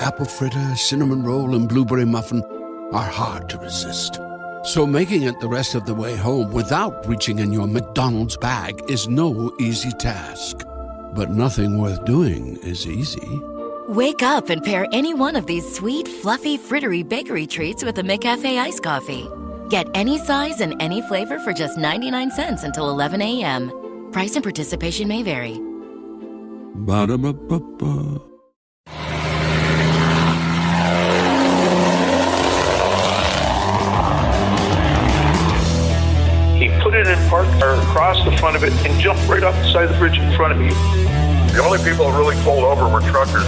apple fritter, cinnamon roll, and blueberry muffin are hard to resist. So making it the rest of the way home without reaching in your McDonald's bag is no easy task. But nothing worth doing is easy. Wake up and pair any one of these sweet, fluffy, frittery bakery treats with a McCafe iced coffee. Get any size and any flavor for just 99 cents until 11 a.m. Price and participation may vary. Ba-da-ba-ba-ba. He put it in park or across the front of it and jumped right off the side of the bridge in front of me. The only people that really pulled over were truckers.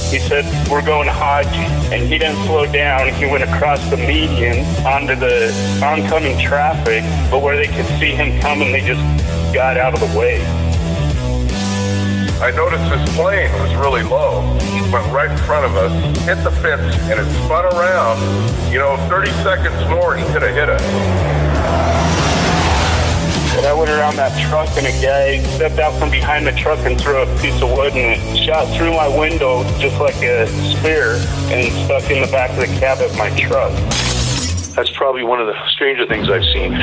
He said, "We're going Hodge," and he didn't slow down. He went across the median onto the oncoming traffic, but where they could see him coming, they just got out of the way. I noticed this plane was really low. It went right in front of us, hit the fence, and it spun around. 30 seconds more, he could have hit us. And I went around that truck, and a guy stepped out from behind the truck and threw a piece of wood, and it shot through my window just like a spear and stuck in the back of the cab of my truck. That's probably one of the stranger things I've seen.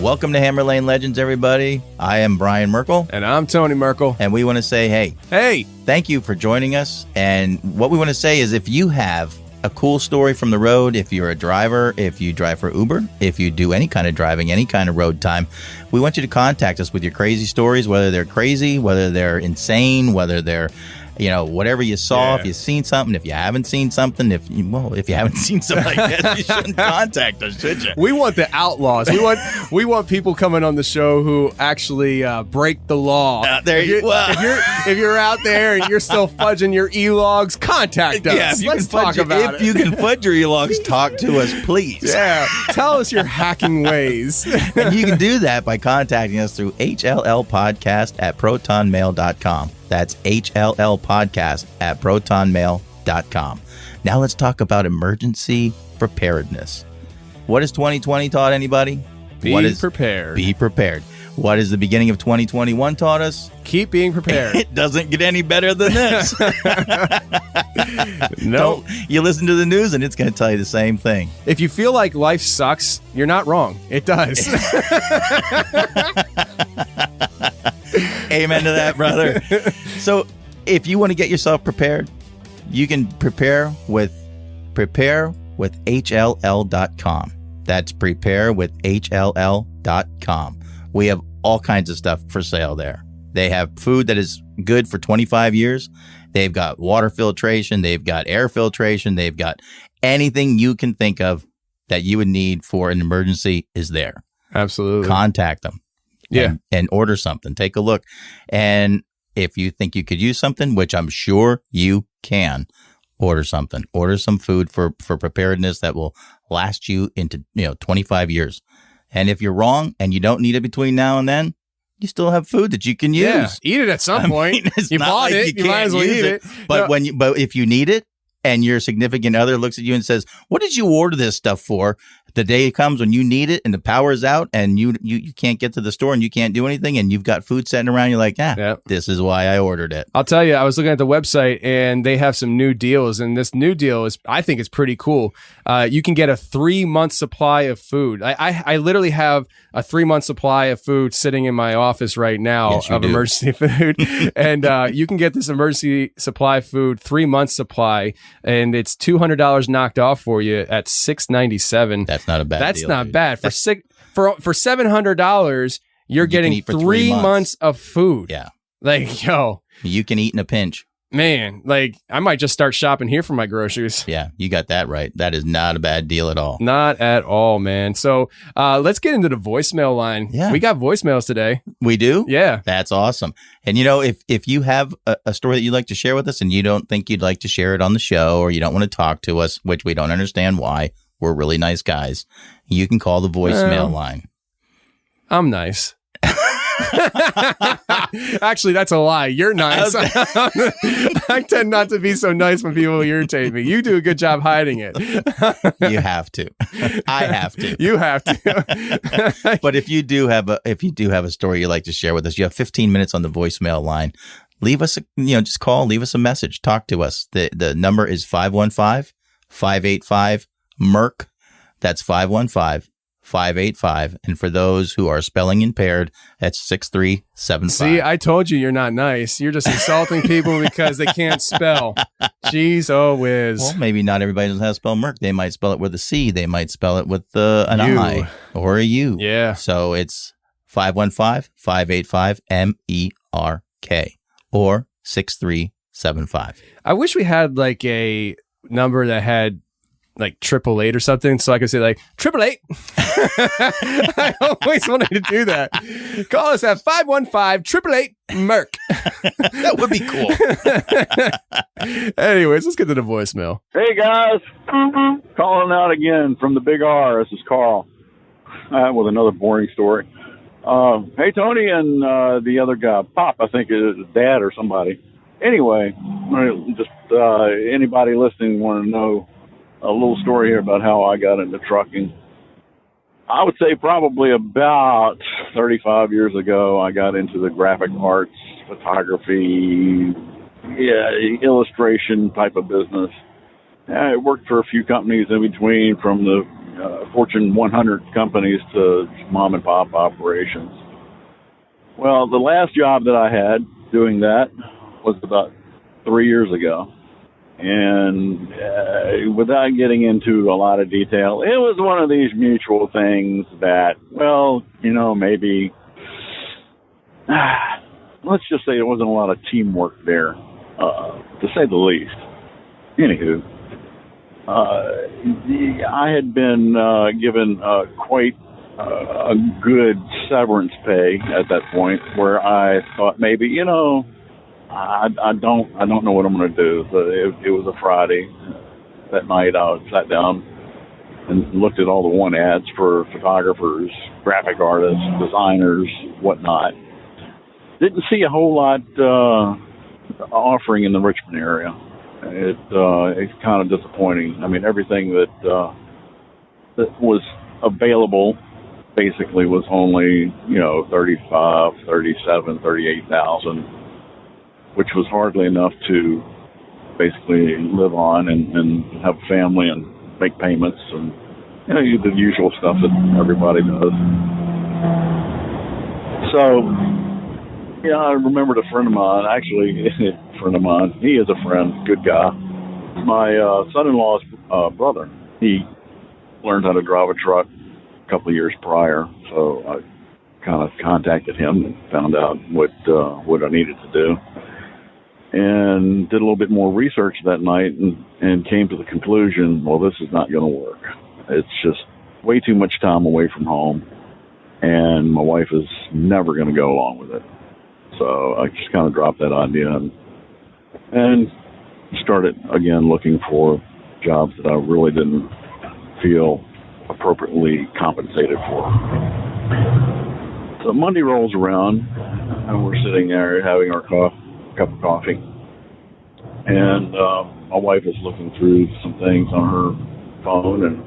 Welcome to Hammer Lane Legends, everybody. I am Brian Merkel. And I'm Tony Merkel. And we want to say, hey, thank you for joining us. And what we want to say is if you have a cool story from the road, if you're a driver, if you drive for Uber, if you do any kind of driving, any kind of road time, we want you to contact us with your crazy stories, whether they're crazy, whether they're insane, whether they're, whatever you saw, if you've seen something, if you haven't seen something, if you haven't seen something like this, you shouldn't contact us, should you? We want the outlaws. We want people coming on the show who actually break the law. If you're out there and you're still fudging your e-logs, contact us. Let's talk about it. If you can fudge your e-logs, talk to us, please. Yeah, tell us your hacking ways. And you can do that by contacting us through hllpodcast@protonmail.com. That's hllpodcast@protonmail.com. Now let's talk about emergency preparedness. What has 2020 taught anybody? Be prepared. Be prepared. What has the beginning of 2021 taught us? Keep being prepared. It doesn't get any better than this. No. You listen to the news and it's going to tell you the same thing. If you feel like life sucks, you're not wrong. It does. Amen to that, brother. So if you want to get yourself prepared, you can prepare with HLL.com. That's preparewithhll.com. We have all kinds of stuff for sale there. They have food that is good for 25 years. They've got water filtration. They've got air filtration. They've got anything you can think of that you would need for an emergency is there. Absolutely. Contact them. And order something. Take a look. And if you think you could use something, which I'm sure you can, order something. Order some food for preparedness that will last you into 25 years. And if you're wrong and you don't need it between now and then, you still have food that you can use. Yeah, eat it at some point. You bought it. You might as well eat it. But but if you need it and your significant other looks at you and says, "What did you order this stuff for?" The day comes when you need it and the power is out and you can't get to the store and you can't do anything and you've got food sitting around. You're like, This is why I ordered it. I'll tell you, I was looking at the website and they have some new deals. And this new deal I think it's pretty cool. You can get a 3-month supply of food. I literally have a 3-month supply of food sitting in my office right now emergency food. And you can get this emergency supply food, 3-month supply, and it's $200 knocked off for you at $697. That's not a bad That's deal. not bad. For $700, you're getting 3 months of food. Yeah. You can eat in a pinch. Man, I might just start shopping here for my groceries. Yeah, you got that right. That is not a bad deal at all. Not at all, man. So let's get into the voicemail line. Yeah. We got voicemails today. We do? Yeah. That's awesome. And, if you have a story that you'd like to share with us and you don't think you'd like to share it on the show or you don't want to talk to us, which we don't understand why, we're really nice guys, you can call the voicemail line. I'm nice. Actually, that's a lie. You're nice. I tend not to be so nice when people irritate me. You do a good job hiding it. You have to. I have to. You have to. But if you do have a story you'd like to share with us, you have 15 minutes on the voicemail line. Leave us just call, leave us a message, talk to us. The number is 515-585-MERK. That's 515-585. And for those who are spelling impaired, that's 6375. See, I told you you're not nice. You're just insulting people because they can't spell. Jeez, oh whiz. Well, maybe not everybody knows how to spell Merck. They might spell it with a C. They might spell it with an I or a U. Yeah. So it's 515-585-MERK or 6375. I wish we had like a number that had like 888 or something, so I could say like 888. I always wanted to do that. Call us at 515-888-MERK. That would be cool. Anyways, let's get to the voicemail. Hey guys, calling out again from the Big R. This is Carl with another boring story. Hey Tony and the other guy, Pop, I think is Dad or somebody. Anyway, just anybody listening want to know a little story here about how I got into trucking. I would say probably about 35 years ago, I got into the graphic arts, photography, illustration type of business. I worked for a few companies in between, from the Fortune 100 companies to mom and pop operations. Well, the last job that I had doing that was about 3 years ago. And without getting into a lot of detail, it was one of these mutual things that, well, maybe, let's just say there wasn't a lot of teamwork there, to say the least. Anywho, I had been given quite a good severance pay at that point, where I thought maybe, I don't know what I'm going to do. But it was a Friday. That night I sat down and looked at all the want ads for photographers, graphic artists, designers, whatnot. Didn't see a whole lot offering in the Richmond area. It's kind of disappointing. I mean, everything that was available basically was only, 35, 37, 38,000, which was hardly enough to basically live on and have a family and make payments and, the usual stuff that everybody does. So, I remembered a friend of mine, actually, he is a friend, good guy. My son-in-law's brother, he learned how to drive a truck a couple of years prior, so I kind of contacted him and found out what I needed to do. And did a little bit more research that night and came to the conclusion, well, this is not going to work. It's just way too much time away from home, and my wife is never going to go along with it. So I just kind of dropped that idea and started, again, looking for jobs that I really didn't feel appropriately compensated for. So Monday rolls around, and we're sitting there having our cup of coffee. And my wife is looking through some things on her phone, and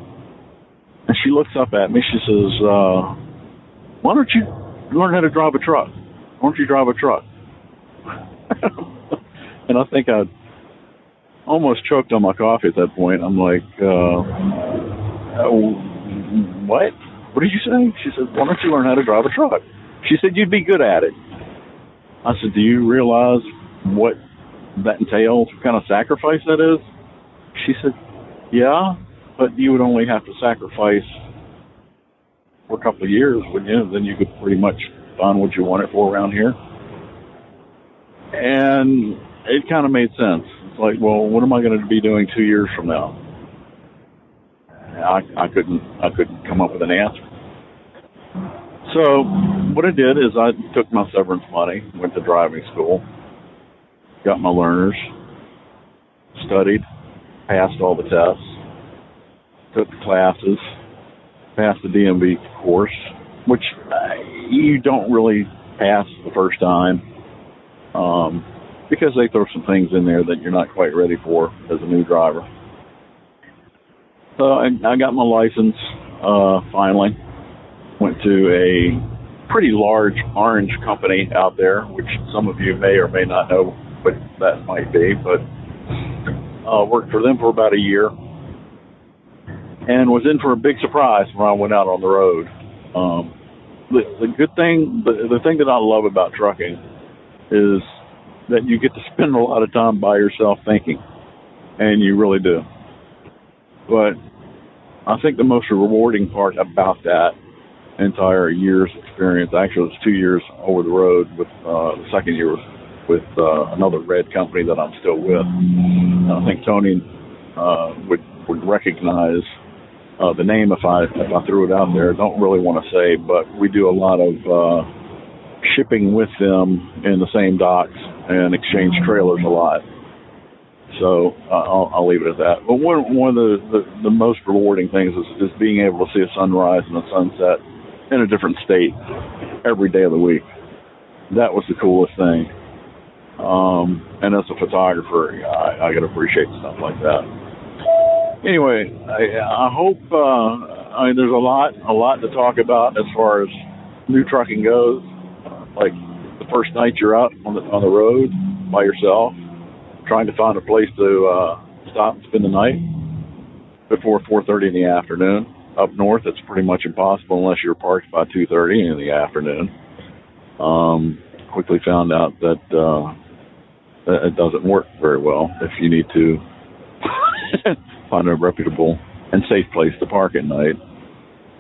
she looks up at me. She says, why don't you learn how to drive a truck? Why don't you drive a truck? And I think I almost choked on my coffee at that point. I'm like, what? What did you say? She said, why don't you learn how to drive a truck? She said, you'd be good at it. I said, do you realize what that entails, what kind of sacrifice that is? She said, yeah, but you would only have to sacrifice for a couple of years, wouldn't you? Then you could pretty much find what you want it for around here. And it kind of made sense. It's like, well, what am I going to be doing 2 years from now? I couldn't come up with an answer. So what I did is I took my severance money, went to driving school, got my learners, studied, passed all the tests, took the classes, passed the DMV course, which you don't really pass the first time, because they throw some things in there that you're not quite ready for as a new driver. So I got my license finally. Went to a pretty large orange company out there, which some of you may or may not know what that might be, but worked for them for about a year and was in for a big surprise when I went out on the road. The good thing, the thing that I love about trucking is that you get to spend a lot of time by yourself thinking, and you really do. But I think the most rewarding part about that entire year's experience, actually it was 2 years over the road, with the second year was with another red company that I'm still with. And I think Tony would recognize the name if I threw it out there. Don't really want to say, but we do a lot of shipping with them in the same docks and exchange trailers a lot. So I'll leave it at that. But one of the most rewarding things is being able to see a sunrise and a sunset in a different state every day of the week. That was the coolest thing. And as a photographer, I can appreciate stuff like that. Anyway, I hope there's a lot to talk about as far as new trucking goes. Like the first night you're out on the road by yourself, trying to find a place to stop and spend the night before 4:30 in the afternoon. Up north, it's pretty much impossible unless you're parked by 2:30 in the afternoon. Quickly found out that it doesn't work very well if you need to find a reputable and safe place to park at night.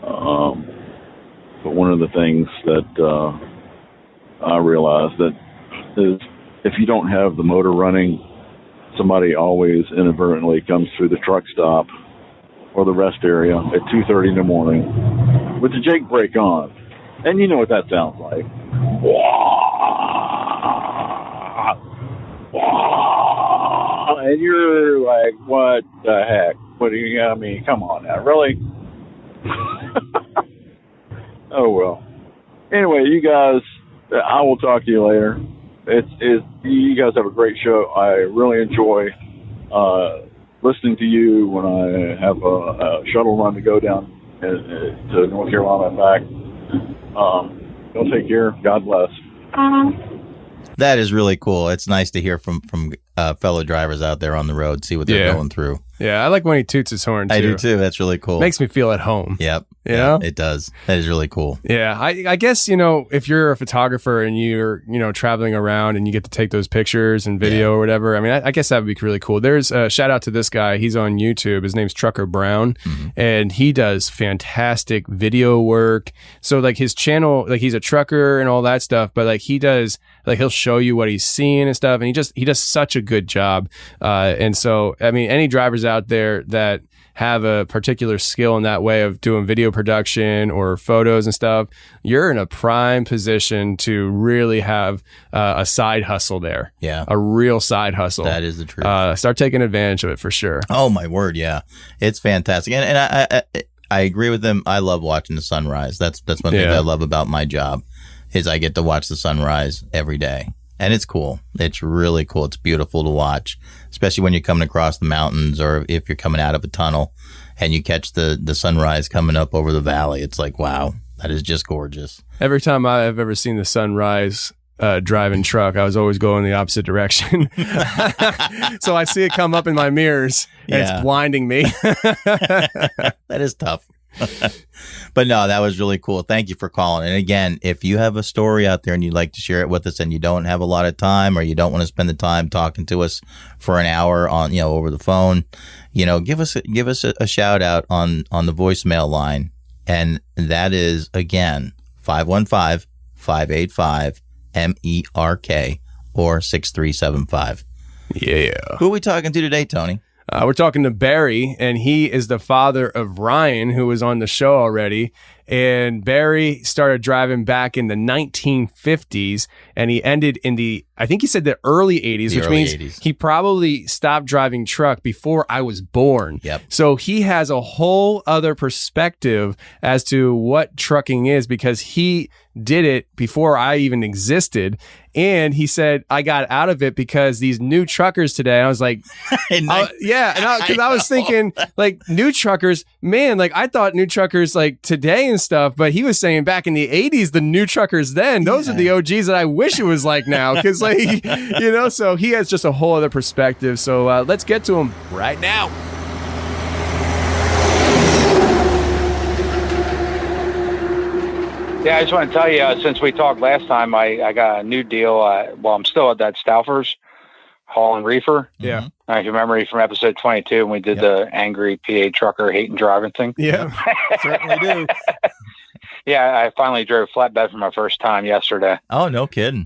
But one of the things that I realized that is if you don't have the motor running, somebody always inadvertently comes through the truck stop or the rest area at 2:30 in the morning with the Jake brake on. And you know what that sounds like. And you're like, what the heck? What do you, I mean, come on now, really? Oh, well. Anyway, you guys, I will talk to you later. You guys have a great show. I really enjoy listening to you when I have a shuttle run to go down to North Carolina and back. Y'all take care. God bless. That is really cool. It's nice to hear from fellow drivers out there on the road, see what they're going through. Yeah, I like when he toots his horn, too. I do, too. That's really cool. Makes me feel at home. Yep. You know? It does. That is really cool. Yeah, I guess, if you're a photographer and you're, traveling around and you get to take those pictures and video or whatever, I mean, I guess that would be really cool. There's a shout out to this guy. He's on YouTube. His name's Trucker Brown, and he does fantastic video work. So, like, his channel, like, he's a trucker and all that stuff, but, like, he does, like, he'll show you what he's seeing and stuff, and he does such a good job. And so, I mean, any drivers out there that have a particular skill in that way of doing video production or photos and stuff, you're in a prime position to really have a side hustle there. Yeah. A real side hustle. That is the truth. Start taking advantage of it for sure. Oh, my word. Yeah. It's fantastic. And I agree with them. I love watching the sunrise. That's one thing I love about my job is I get to watch the sunrise every day. And it's cool. It's really cool. It's beautiful to watch, especially when you're coming across the mountains or if you're coming out of a tunnel and you catch the sunrise coming up over the valley. It's like, wow, that is just gorgeous. Every time I've ever seen the sunrise driving truck, I was always going the opposite direction. So I see it come up in my mirrors and it's blinding me. That is tough. But no, that was really cool. Thank you for calling. And again, if you have a story out there and you'd like to share it with us and you don't have a lot of time or you don't want to spend the time talking to us for an hour on, over the phone, give us a shout out on the voicemail line. And that is, again, 515-585-MERK or 6375. Yeah. Who are we talking to today, Tony? We're talking to Barry, and he is the father of Ryan, who was on the show already. And Barry started driving back in the 1950s, and he ended in I think he said the early 80s, which means 80s. he probably stopped driving truck before I was born. Yep. So he has a whole other perspective as to what trucking is because he did it before I even existed. And he said, I got out of it because these new truckers today, I was like, yeah. And because I was thinking like new truckers, man, like I thought new truckers like today and stuff, but he was saying back in the 80s, the new truckers then, those are the OGs that I wish it was like now. Cause like, you know, so he has just a whole other perspective. So let's get to him right now. Yeah, I just want to tell you, since we talked last time, I got a new deal. Well, I'm still at that Stouffer's hauling reefer. Yeah. If you remember from episode 22 when we did the angry PA trucker hating driving thing. Yeah, certainly do. Yeah, I finally drove flatbed for my first time yesterday. Oh, no kidding.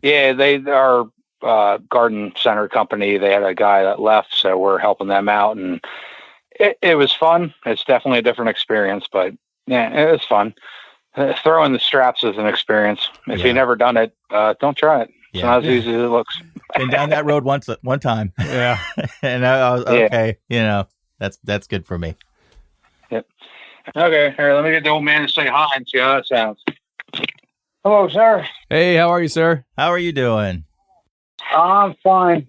Yeah, they are garden center company. They had a guy that left, so we're helping them out. And it was fun. It's definitely a different experience, but yeah, it was fun. Throwing the straps is an experience. If you've never done it, don't try it. It's not as easy as it looks. Been down that road one time. Yeah. And I was okay. You know, that's good for me. Yep. Okay. Here, let me get the old man to say hi and see how that sounds. Hello, sir. Hey, how are you, sir? How are you doing? I'm fine.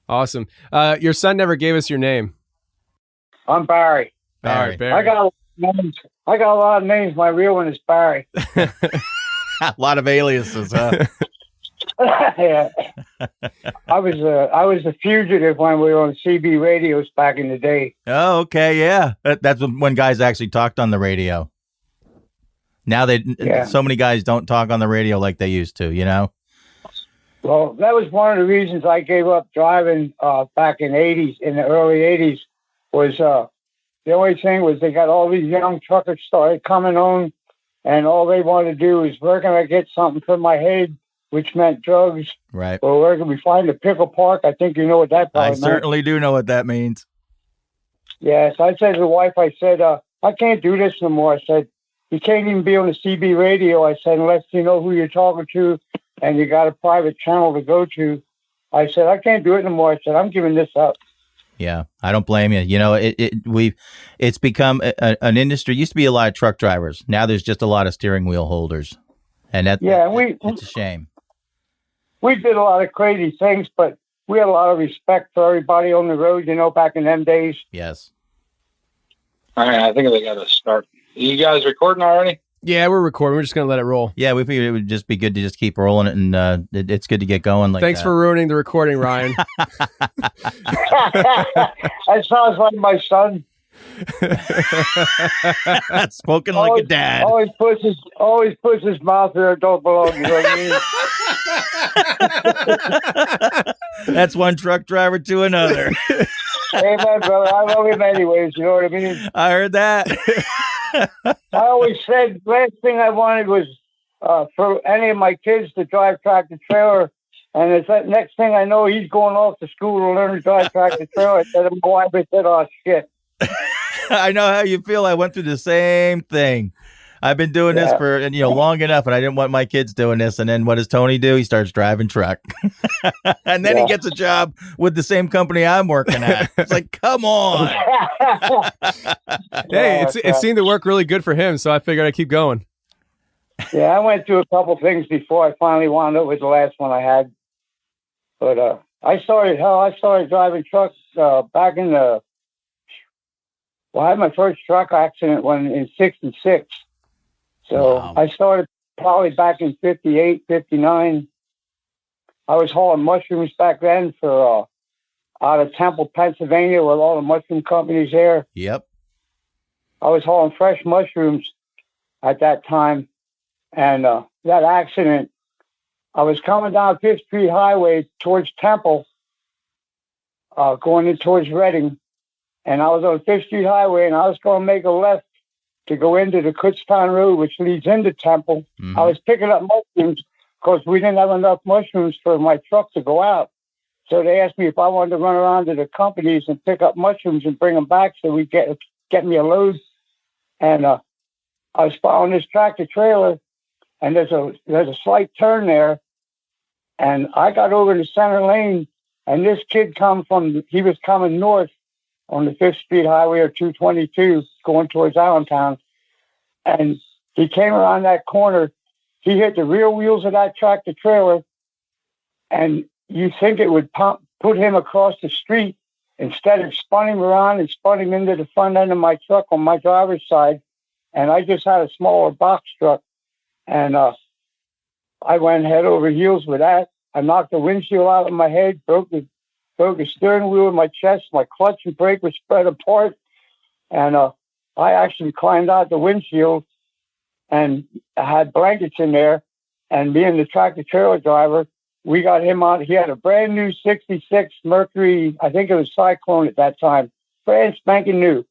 Awesome. Your son never gave us your name. I'm Barry. All right, Barry. I got a lot of names. My real one is Barry. A lot of aliases, huh? Yeah. I was a fugitive when we were on CB radios back in the day. Oh, okay, yeah. That's when guys actually talked on the radio. Now so many guys don't talk on the radio like they used to, you know? Well, that was one of the reasons I gave up driving back in the early 80s was the only thing was they got all these young truckers started coming on, and all they wanted to do is where can I get something for my head, which meant drugs. Right. Or where can we find a pickle park? I think you know what that probably meant. I certainly do know what that means. Yes, I said to the wife, I said, I can't do this no more. I said, you can't even be on the CB radio. I said, unless you know who you're talking to and you got a private channel to go to. I said, I can't do it no more. I said, I'm giving this up. Yeah, I don't blame you. You know, it's become an industry. Used to be a lot of truck drivers. Now there's just a lot of steering wheel holders, and it's a shame. We did a lot of crazy things, but we had a lot of respect for everybody on the road. You know, back in them days. Yes. All right, I think they got to start. You guys recording already? Yeah, we're recording. We're just going to let it roll. Yeah, we figured it would just be good to just keep rolling it, and it's good to get going. Thanks for ruining the recording, Ryan. That sounds like my son. Spoken like a dad. Always puts his mouth where it don't belong. You know what I mean? That's one truck driver to another. Amen, brother. I love him anyways. You know what I mean? I heard that. I always said last thing I wanted was for any of my kids to drive tractor trailer, and it's that next thing I know, he's going off to school to learn to drive tractor trailer. I said to my wife, I said, "Oh shit." I know how you feel. I went through the same thing. I've been doing this for long enough, and I didn't want my kids doing this. And then what does Tony do? He starts driving truck, and then he gets a job with the same company I'm working at. It's like, come on. Hey, it seemed to work really good for him, so I figured I'd keep going. Yeah, I went through a couple things before I finally wound up with the last one I had. But I started driving trucks back in the. Well, I had my first truck accident in '66. So wow. I started probably back in 58, 59. I was hauling mushrooms back then for out of Temple, Pennsylvania, with all the mushroom companies there. Yep. I was hauling fresh mushrooms at that time. And that accident, I was coming down Fifth Street Highway towards Temple, going in towards Reading. And I was on Fifth Street Highway, and I was going to make a left to go into the Kutztown Road, which leads into Temple. Mm-hmm. I was picking up mushrooms because we didn't have enough mushrooms for my truck to go out. So they asked me if I wanted to run around to the companies and pick up mushrooms and bring them back so we get me a load. And I was following this tractor trailer, and there's a slight turn there, and I got over the center lane, and this kid he was coming north on the 5th Street Highway or 222 going towards Allentown, and he came around that corner. He hit the rear wheels of that tractor trailer, and you think it would put him across the street. Instead, it spun him around and spun him into the front end of my truck on my driver's side, and I just had a smaller box truck, and I went head over heels with that. I knocked the windshield out of my head, broke the steering wheel in my chest. My clutch and brake were spread apart, and I actually climbed out the windshield, and I had blankets in there. And me and the tractor trailer driver, we got him out. He had a brand new '66 Mercury. I think it was Cyclone at that time, brand spanking new.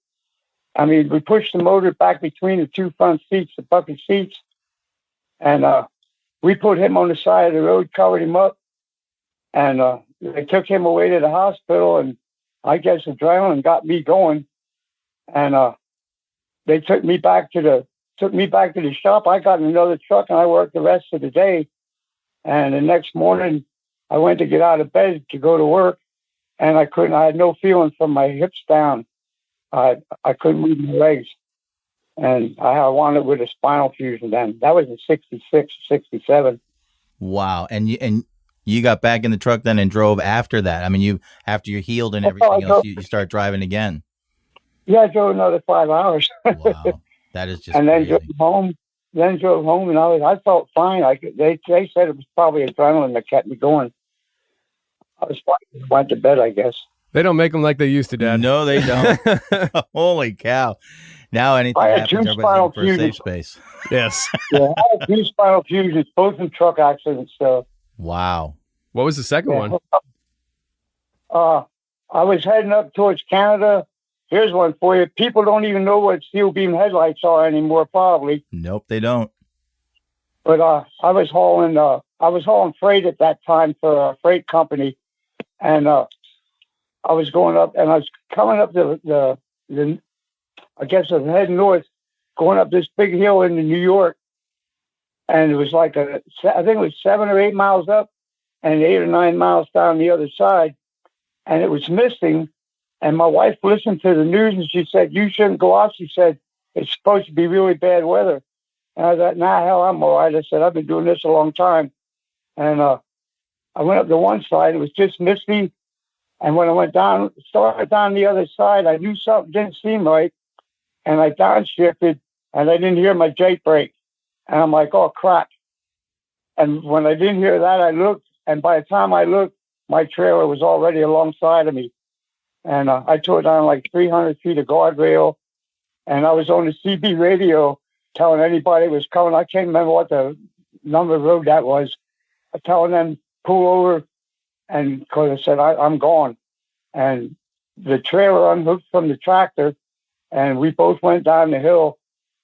I mean, we pushed the motor back between the two front seats, the bucket seats, and we put him on the side of the road, covered him up, and they took him away to the hospital. And I guess adrenaline got me going, and they took me back to the shop. I got in another truck, and I worked the rest of the day. And the next morning, I went to get out of bed to go to work, and I couldn't. I had no feeling from my hips down. I couldn't move my legs, and I wound up with a spinal fusion. Then that was in '66, '67. Wow! And you got back in the truck then and drove after that. I mean, after you healed and everything else, you start driving again. Yeah, I drove another 5 hours. Wow, that is just and then crazy. drove home, and I felt fine. They said it was probably adrenaline that kept me going. I was fine. Went to bed, I guess. They don't make them like they used to, Dad. No, they don't. Holy cow! Now anything happens, everybody's looking for a safe space. Yes. Yeah, I had 2 spinal fusions, both in truck accidents. So. Wow. What was the second one? I was heading up towards Canada. Here's one for you. People don't even know what steel beam headlights are anymore, probably. Nope, they don't. But I was hauling freight at that time for a freight company, and I was going up, and I was coming up the I guess I was heading north, going up this big hill into New York, and it was like I think it was 7 or 8 miles up, and 8 or 9 miles down the other side, and it was misting. And my wife listened to the news, and she said, "You shouldn't go out." She said, "It's supposed to be really bad weather." And I thought, "Nah, hell, I'm all right." I said, "I've been doing this a long time." And I went up to one side. It was just misty. And when I started down the other side, I knew something didn't seem right. And I downshifted, and I didn't hear my Jake brake. And I'm like, "Oh, crap." And when I didn't hear that, I looked. And by the time I looked, my trailer was already alongside of me. And I tore down like 300 feet of guardrail. And I was on the CB radio telling anybody was coming. I can't remember what the number of road that was. Telling them, pull over. And because I said, I'm gone. And the trailer unhooked from the tractor. And we both went down the hill.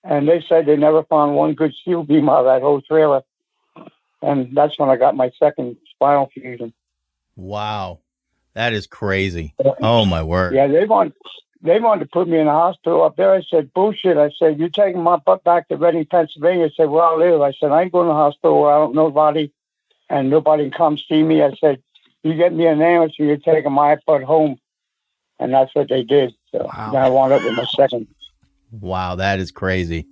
And they said they never found one good steel beam out of that whole trailer. And that's when I got my second spinal fusion. Wow. That is crazy. Oh, my word. Yeah, they wanted to put me in the hospital up there. I said, "Bullshit." I said, "You're taking my butt back to Reading, Pennsylvania." I said, "Where I live." I said, "I ain't going to the hospital where I don't know nobody and nobody can come see me." I said, "You get me an ambulance or you're taking my butt home." And that's what they did. So Wow. then I wound up with my second. Wow, that is crazy.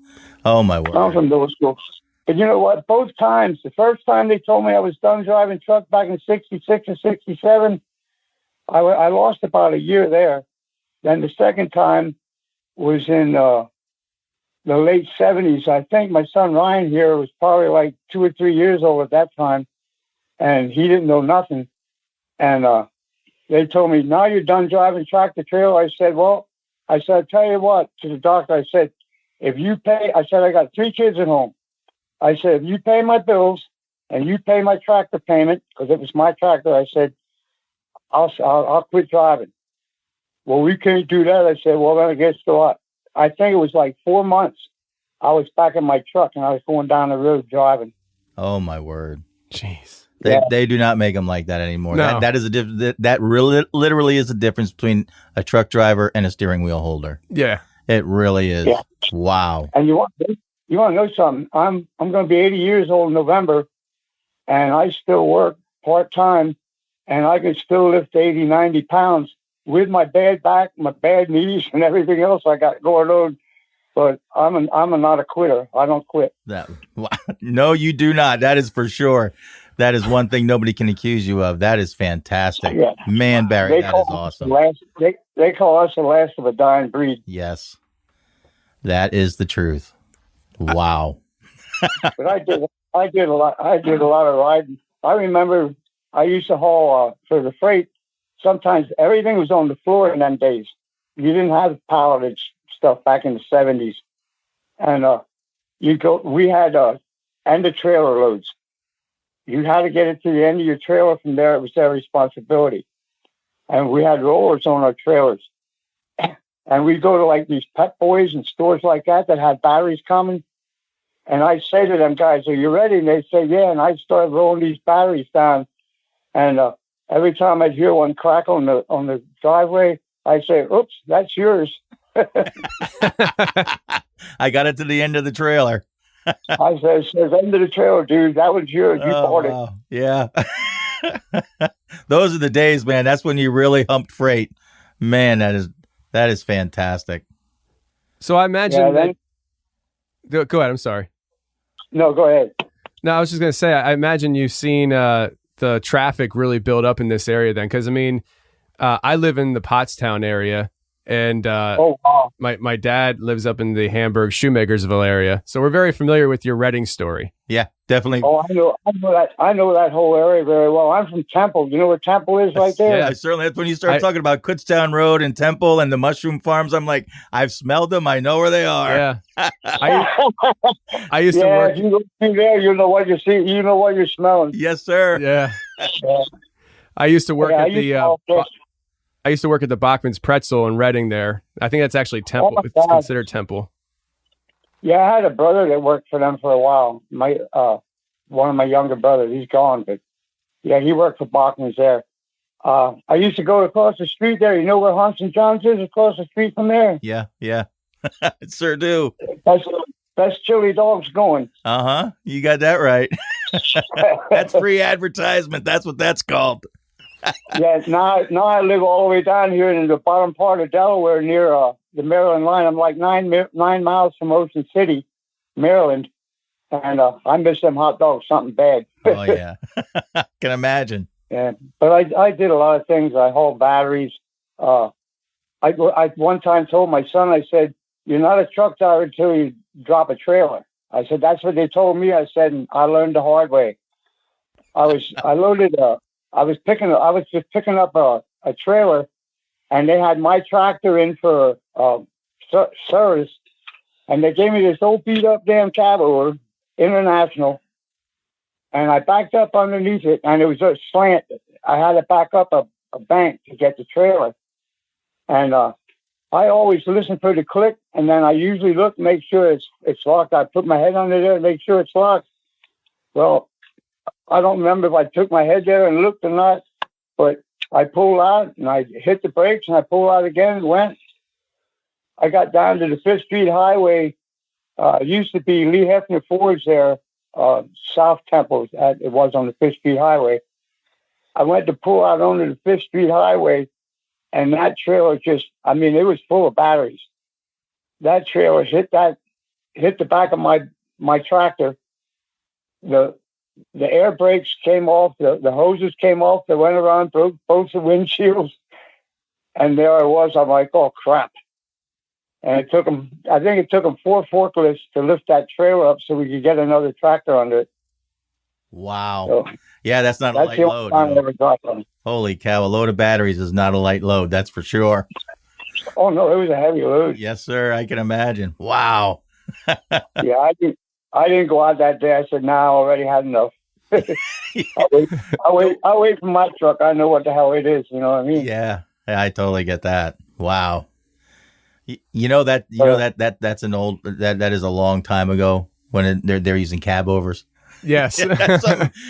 Oh, my word. I'm from those schools. But you know what? Both times, the first time they told me I was done driving truck back in '66 and '67, I lost about a year there. Then the second time was in the late '70s. I think my son Ryan here was probably like 2 or 3 years old at that time, and he didn't know nothing. And they told me, "Now you're done driving tractor trailer." I said, "I'll tell you what," to the doctor. I said, "If you pay," I said, "I got 3 kids at home." I said, "If you pay my bills and you pay my tractor payment," because it was my tractor, I said, I'll quit driving. "Well, we can't do that." I said, "Well, then I guess what?" I think it was like 4 months. I was back in my truck and I was going down the road driving. Oh, my word. Jeez. They do not make them like that anymore. No. That is that really literally is the difference between a truck driver and a steering wheel holder. Yeah. It really is. Yeah. Wow. And you want You want to know something? I'm going to be 80 years old in November, and I still work part time, and I can still lift 80, 90 pounds with my bad back, my bad knees, and everything else I got going on. But I'm not a quitter. I don't quit. No, you do not. That is for sure. That is one thing nobody can accuse you of. That is fantastic. Yeah. Man, Barry, that is awesome. They call us the last of a dying breed. Yes. That is the truth. Wow. But I did a lot of riding. I remember I used to haul for the freight. Sometimes everything was on the floor in them days. You didn't have palleted stuff back in the 70s. And we had end of trailer loads. You had to get it to the end of your trailer. From there, it was their responsibility. And we had rollers on our trailers. And we'd go to like these Pet Boys and stores like that had batteries coming. And I'd say to them guys, "Are you ready?" And they'd say, "Yeah." And I'd start rolling these batteries down. And every time I'd hear one crack on the driveway, I'd say, "Oops, that's yours." I got it to the end of the trailer. I said, "It says end of the trailer, dude. That was yours. You bought it." Yeah. Those are the days, man. That's when you really humped freight. Man, that is fantastic. So I imagine go ahead. I'm sorry. No, go ahead. No, I was just going to say, I imagine you've seen the traffic really build up in this area then. Because, I mean, I live in the Pottstown area, and wow. my dad lives up in the Hamburg Shoemakersville area. So we're very familiar with your Reading story. Yeah, definitely. Oh, I know that whole area very well. I'm from Temple. You know where Temple is right there? Yeah, certainly. That's when you start talking about Kutztown Road and Temple and the mushroom farms. I'm like, I've smelled them. I know where they are. Yeah. I used to work. If you go through there, you know what you see. You know what you're smelling. Yes, sir. Yeah. I used to work at I used to work at the Bachman's Pretzel in Reading there. I think that's actually Temple. It's considered Temple. Yeah, I had a brother that worked for them for a while. One of my younger brothers, he's gone, but yeah, he worked for Bachman's there. I used to go across the street there. You know where Hans and John's is? Across the street from there. Yeah. Sure do. Best chili dogs going. Uh-huh. You got that right. That's free advertisement. That's what that's called. Yeah, now I live all the way down here in the bottom part of Delaware near the Maryland line. I'm like 9 miles from Ocean City, Maryland. And I miss them hot dogs, something bad. Oh, yeah. Can imagine. Yeah, but I did a lot of things. I hauled batteries. I one time told my son, I said, "You're not a truck driver until you drop a trailer." I said, "That's what they told me." I said, and I learned the hard way. I was just picking up a trailer, and they had my tractor in for service, and they gave me this old beat up damn cab over, International, and I backed up underneath it, and it was a slant. I had to back up a bank to get the trailer, and I always listen for the click, and then I usually look, make sure it's locked. I put my head under there and make sure it's locked. Well, I don't remember if I took my head there and looked or not, but I pulled out and I hit the brakes and I pulled out again and went. I got down to the 5th Street Highway. It used to be Lee Hefner Ford's there, South Temple. It was on the 5th Street Highway. I went to pull out onto the 5th Street Highway, and that trailer it was full of batteries. That trailer hit the back of my tractor. The air brakes came off, the hoses came off, they went around, broke both the windshields, and there I was. I'm like, oh, crap. And it took them 4 forklifts to lift that trailer up so we could get another tractor under it. Wow. So, yeah, that's not a light load. I ever got them. Holy cow, a load of batteries is not a light load, that's for sure. Oh, no, it was a heavy load. Yes, sir, I can imagine. Wow. Yeah, I didn't go out that day. I said, I already had enough. I'll wait for my truck. I know what the hell it is. You know what I mean? Yeah, I totally get that. Wow. That's that is a long time ago when they're using cab overs. Yes.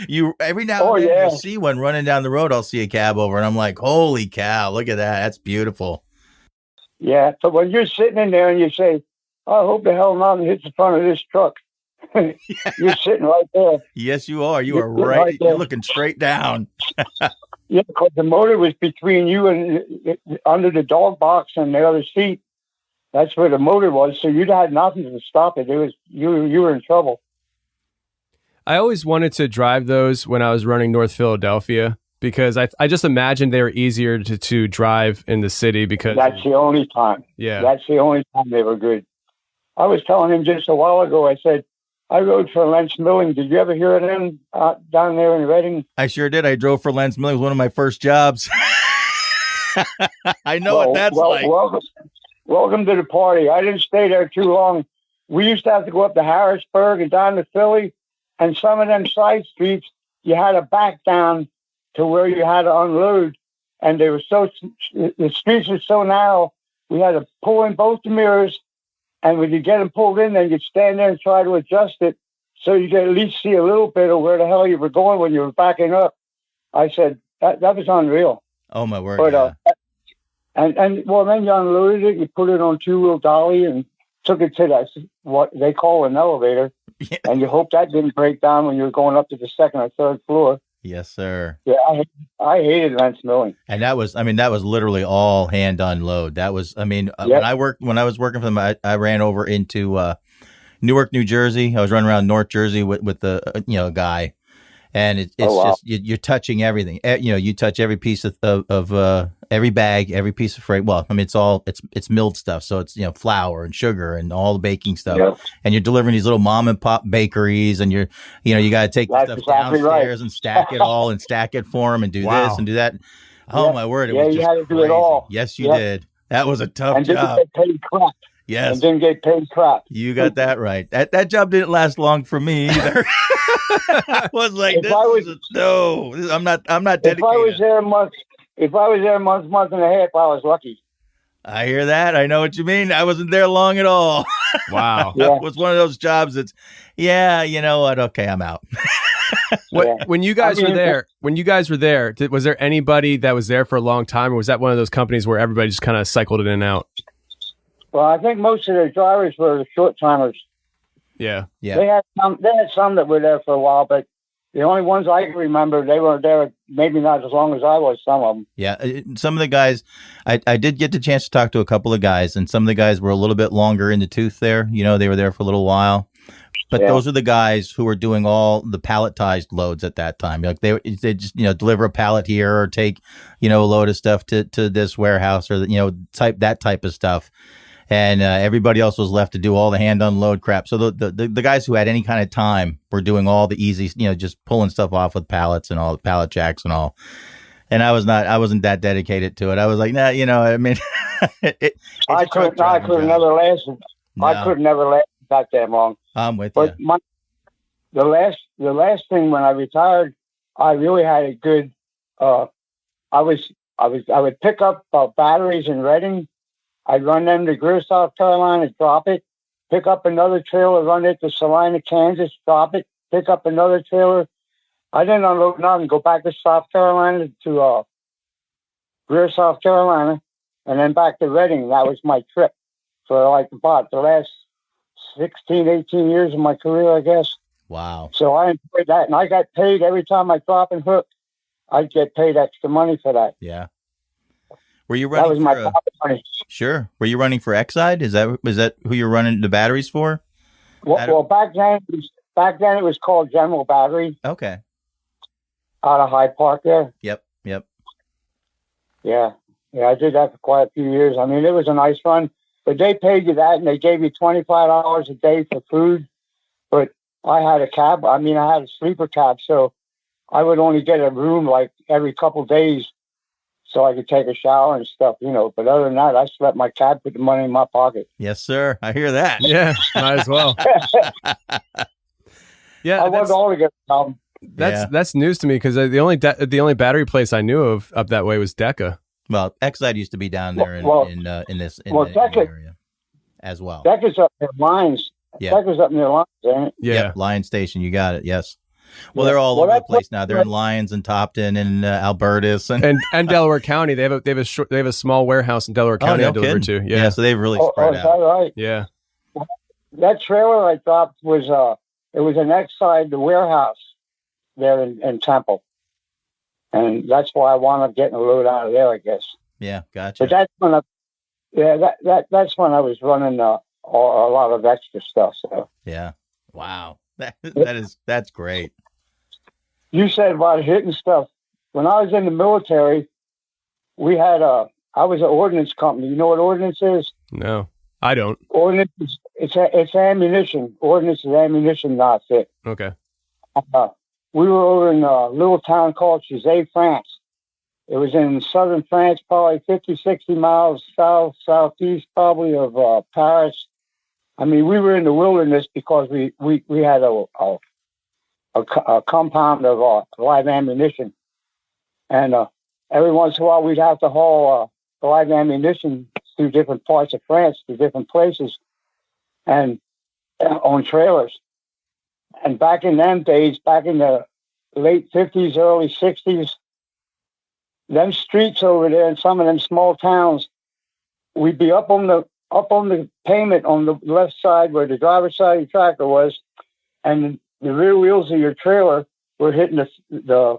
You every now and then you see one running down the road. I'll see a cab over, and I'm like, holy cow! Look at that. That's beautiful. Yeah. So when you're sitting in there and you say, I hope the hell nothing hits the front of this truck. You're sitting right there. Yes, you are. You You're are sitting right. there. You're looking straight down. Yeah, because the motor was between you and under the dog box and the other seat. That's where the motor was. So you'd had nothing to stop it. It was you were in trouble. I always wanted to drive those when I was running North Philadelphia because I just imagined they were easier to drive in the city because That's the only time. Yeah. That's the only time they were good. I was telling him just a while ago, I said, I rode for Lentz Milling. Did you ever hear of them down there in Reading? I sure did. I drove for Lentz Milling. It was one of my first jobs. I know what that's like. Welcome to the party. I didn't stay there too long. We used to have to go up to Harrisburg and down to Philly, and some of them side streets, you had to back down to where you had to unload, and they were the streets were so narrow, we had to pull in both the mirrors, and when you get them pulled in, then you'd stand there and try to adjust it so you could at least see a little bit of where the hell you were going when you were backing up. I said, that was unreal. Oh, my word. But, Yeah. And then you unloaded it, you put it on two-wheel dolly and took it to what they call an elevator. Yeah. And you hope that didn't break down when you were going up to the second or third floor. Yes, sir. Yeah, I hated Lentz Milling. And that was literally all hand unload. That was, when I was working for them, I ran over into Newark, New Jersey. I was running around North Jersey with the guy, and it's just you're touching everything. You touch every piece of every bag, every piece of freight. Well, it's milled stuff, so it's flour and sugar and all the baking stuff. Yep. And you're delivering these little mom and pop bakeries, and you got to take the stuff exactly downstairs right. and stack it all and stack it for them and do this and do that. Oh my word! It was just you had to do crazy. it all. Yes, you did. That was a tough and job. Didn't get paid crap. Yes, and didn't get paid crap. You got that right. That job didn't last long for me either. I was like, I'm not dedicated. If I was there a month and a half, I was lucky. I hear that. I know what you mean. I wasn't there long at all. Wow. That was one of those jobs that's, you know what? Okay, I'm out. When you guys were there, was there anybody that was there for a long time, or was that one of those companies where everybody just kind of cycled in and out? Well, I think most of the drivers were the short timers. Yeah. They had some that were there for a while, but the only ones I can remember, they weren't there, maybe not as long as I was, some of them. Yeah. Some of the guys, I did get the chance to talk to a couple of guys, and some of the guys were a little bit longer in the tooth there. They were there for a little while. But those are the guys who were doing all the palletized loads at that time. Like they just deliver a pallet here or take a load of stuff to this warehouse or that type of stuff. And everybody else was left to do all the hand unload crap. So the guys who had any kind of time were doing all the easy, just pulling stuff off with pallets and all the pallet jacks and all. And I wasn't that dedicated to it. I was like, nah, I could never last. No. I could never last that damn long. I'm with you. But the last thing when I retired, I really had a good. I would pick up batteries in Reading. I'd run them to Greer, South Carolina, drop it, pick up another trailer, run it to Salina, Kansas, drop it, pick up another trailer. I didn't unload nothing, go back to South Carolina to Greer, South Carolina, and then back to Reading. That was my trip for like about the last 16, 18 years of my career, I guess. Wow. So I enjoyed that, and I got paid every time I drop and hook. I'd get paid extra money for that. Yeah. Were you running? That was my pocket money. Sure. Were you running for Exide? Is that who you're running the batteries for? Well, back then it was called General Battery. Okay. Out of Hyde Park there. Yep. Yeah, I did that for quite a few years. I mean, it was a nice run, but they paid you that, and they gave you $25 a day for food. But I had a cab. I mean, I had a sleeper cab, so I would only get a room like every couple days, so I could take a shower and stuff, But other than that, I slept my cab, put the money in my pocket. Yes, sir. I hear that. Yeah, might as well. Yeah, I wasn't all together. That's news to me because the only battery place I knew of up that way was Deca. Well, Exide used to be down there in this area as well. Deca's up near Lines. Yeah. Deca's up near Lines, ain't it? Yeah. Yep, Lion Station. You got it. Yes. Well, they're all over the place now. They're in Lyons and Topton and Albertus and Delaware County. They have a small warehouse in Delaware County I deliver to. Yeah. So they've really spread out. Is that right? Yeah. that trailer I dropped was it was an side the warehouse there in Temple, and that's why I wound up getting a load out of there, I guess. Yeah, gotcha. But that's when I was running a lot of extra stuff. So Yeah. Wow. That's great. you said about hitting stuff. When I was in the military, we had I was an ordnance company. You know what ordnance is? No, I don't. Ordnance it's ammunition. Ordnance is ammunition, not fit. Okay. We were over in a little town called Chizé, France. It was in southern France, probably 50, 60 miles southeast probably of Paris. I mean, we were in the wilderness because we had a compound of live ammunition. And every once in a while, we'd have to haul live ammunition through different parts of France, to different places, and on trailers. And back in them days, back in the late 50s, early 60s, them streets over there in some of them small towns, we'd be up on the pavement on the left side where the driver's side of the tractor was, and the rear wheels of your trailer were hitting the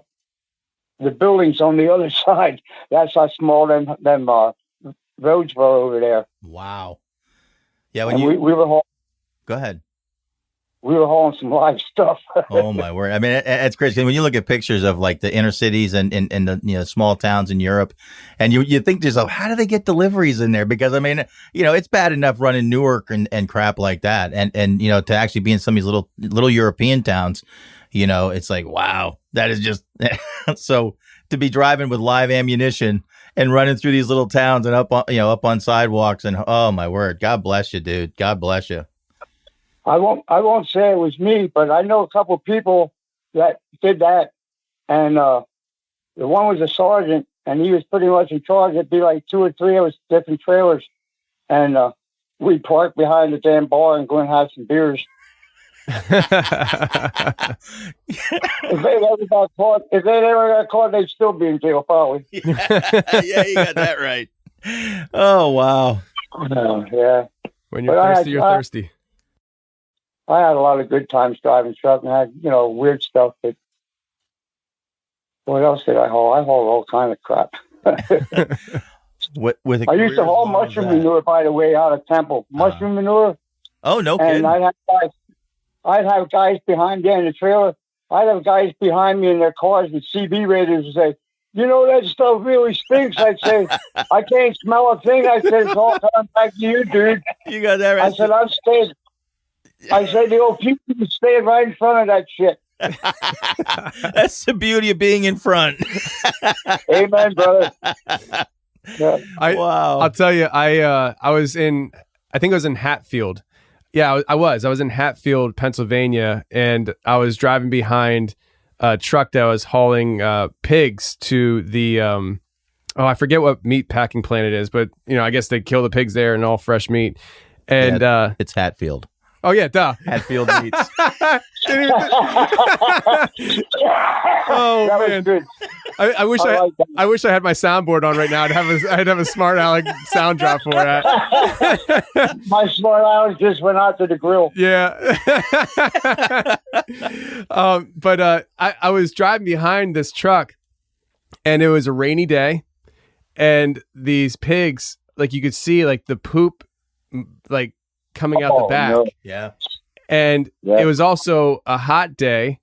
buildings on the other side. That's how small them roads were over there. Wow. Yeah, we were hauling, go ahead. We were hauling some live stuff. Oh my word! I mean, it's crazy when you look at pictures of like the inner cities and the small towns in Europe, and you think to yourself, how do they get deliveries in there? Because I mean, it's bad enough running Newark and crap like that, and to actually be in some of these little European towns, it's like, wow, that is just so to be driving with live ammunition and running through these little towns and up on sidewalks, and oh my word, God bless you, dude. God bless you. I won't say it was me, but I know a couple of people that did that, and the one was a sergeant, and he was pretty much in charge. It'd be like 2 or 3 of us, different trailers, and we'd park behind the damn bar and go and have some beers. If they ever got caught, they'd still be in jail, probably. Yeah, you got that right. Oh wow. Yeah. When you're thirsty, you're thirsty. I had a lot of good times driving truck, and I had, weird stuff. But what else did I haul? I hauled all kind of crap. I used to haul mushroom manure, by the way, out of Temple. Mushroom manure. Oh, no kidding. And I'd have guys behind me in the trailer. I'd have guys behind me in their cars with CB radios and say, that stuff really stinks. I'd say, I can't smell a thing. I said, it's all coming back to you, dude. You got that right. I said, I'm staying. I said, the old people staying right in front of that shit. That's the beauty of being in front. Amen, brother. Yeah. Wow. I'll tell you, I was in Hatfield. Yeah, I was in Hatfield, Pennsylvania, and I was driving behind a truck that was hauling pigs to the I forget what meat packing plant it is, but I guess they kill the pigs there and all fresh meat. And it's Hatfield. Oh yeah, duh. Hatfield meats. Oh that man, was good. I wish I wish I had my soundboard on right now. I'd have a Smart Aleck sound drop for that. My Smart Aleck just went out to the grill. Yeah. But I was driving behind this truck, and it was a rainy day, and these pigs, like you could see, like the poop, like coming out the back. No. Yeah. And it was also a hot day,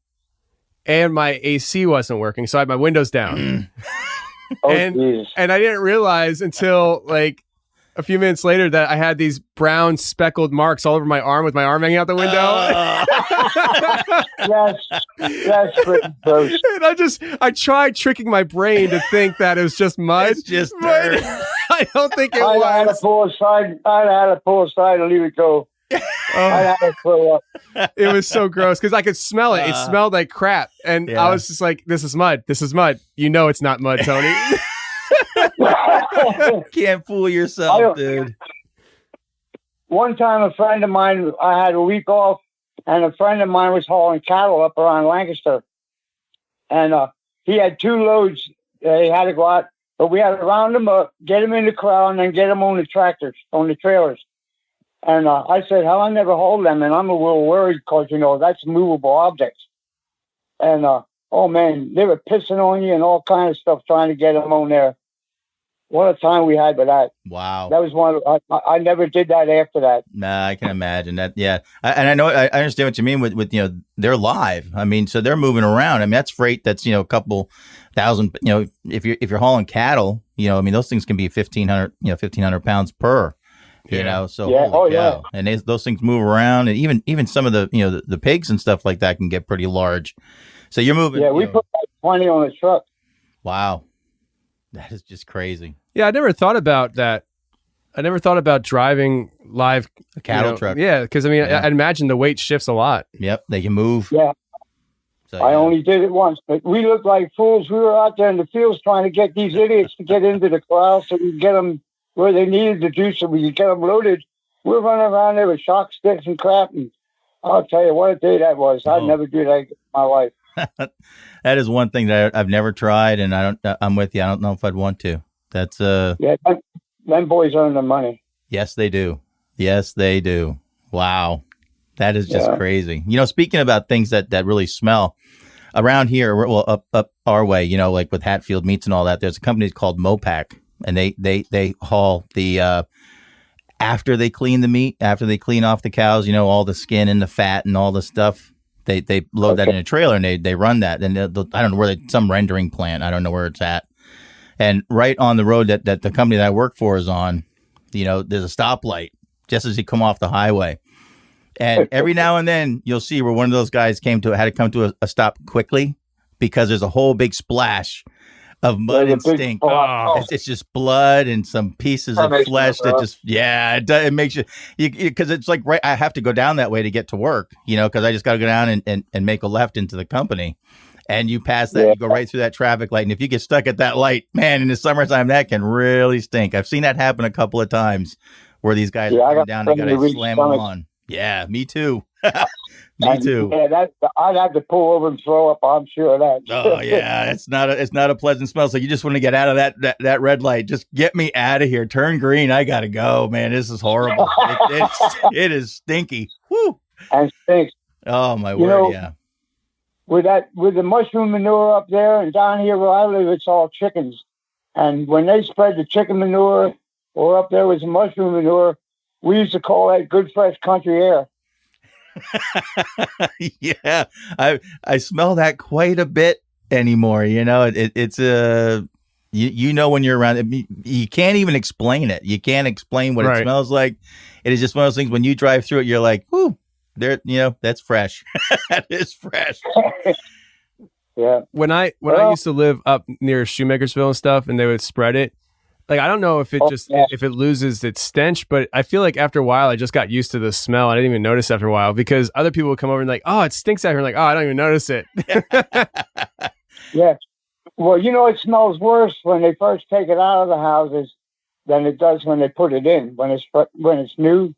and my AC wasn't working, so I had my windows down. And I didn't realize until like a few minutes later that I had these brown speckled marks all over my arm with my arm hanging out the window. That's pretty gross. And I tried tricking my brain to think that it was just mud. It's just dirt. I don't think it was. I had to pull aside and leave it go. I had to pull up. It was so gross because I could smell it. It smelled like crap. And I was just like, this is mud. This is mud. It's not mud, Tony. Can't fool yourself, dude. One time a friend of mine, I had a week off, and a friend of mine was hauling cattle up around Lancaster. And he had 2 loads. He had to go out, but we had to round them up, get them in the corral, and then get them on the tractors, on the trailers. And I said, "How I never hold them," and I'm a little worried because that's movable objects. And oh man, they were pissing on you and all kinds of stuff trying to get them on there. What a time we had with that. Wow. That was one of I never did that after that. Nah, I can imagine that. Yeah. And I know, I understand what you mean with, they're live. I mean, so they're moving around. I mean, that's freight that's, a couple thousand, if you're hauling cattle, I mean, those things can be 1,500 pounds per, so yeah. holy cow. Yeah. And those things move around. And even some of the, the pigs and stuff like that can get pretty large. So you're moving. Yeah. We put like 20 on the truck. Wow. That is just crazy. Yeah, I never thought about that. I never thought about driving live a cattle truck. Yeah, because I mean, I'd imagine the weight shifts a lot. Yep, they can move. Yeah. So, I only did it once, but we looked like fools. We were out there in the fields trying to get these idiots to get into the corral so we could get them where they needed to do so we could get them loaded. We're running around there with shock sticks and crap, and I'll tell you what a day that was. I'd never do that again in my life. That is one thing that I've never tried, and I'm with you. I don't know if I'd want to. That's yeah, them boys earn the money. Yes, they do. Yes, they do. Wow, that is just crazy. Speaking about things that really smell around here, well, up our way, like with Hatfield Meats and all that. There's a company called Mopac, and they haul the after they clean the meat, after they clean off the cows, all the skin and the fat and all the stuff. They load that in a trailer and they run that. And I don't know where some rendering plant. I don't know where it's at. And right on the road that the company that I work for is on, there's a stoplight just as you come off the highway. And every now and then you'll see where one of those guys had to come to a stop quickly because there's a whole big splash of mud and stink. It's just blood and some pieces of flesh that just, it makes you because it's like, right, I have to go down that way to get to work, because I just got to go down and make a left into the company. And you pass that, you go right through that traffic light. And if you get stuck at that light, man, in the summertime, that can really stink. I've seen that happen a couple of times where these guys are coming down and got to slam them on. Yeah, me too. Me too. Yeah, I'd have to pull over and throw up. I'm sure of that. Oh yeah, it's not a pleasant smell. So you just want to get out of that red light. Just get me out of here. Turn green. I gotta go, man. This is horrible. It is stinky. Whew. And stinks. Oh my word. Yeah. With the mushroom manure up there and down here where I live, it's all chickens. And when they spread the chicken manure, or up there was the mushroom manure, we used to call that good fresh country air. Yeah, I smell that quite a bit anymore. It's when you're around it, you can't even explain it. You can't explain what it smells like. It is just one of those things when you drive through it, you're like, whoo, there, that's fresh. That is fresh. Yeah. When I used to live up near Shoemakersville and stuff, and they would spread it, like, I don't know if if it loses its stench, but I feel like after a while, I just got used to the smell. I didn't even notice after a while because other people would come over and like, oh, it stinks out here. I'm like, oh, I don't even notice it. Yeah. Well, it smells worse when they first take it out of the houses than it does when they put it in. When it's new,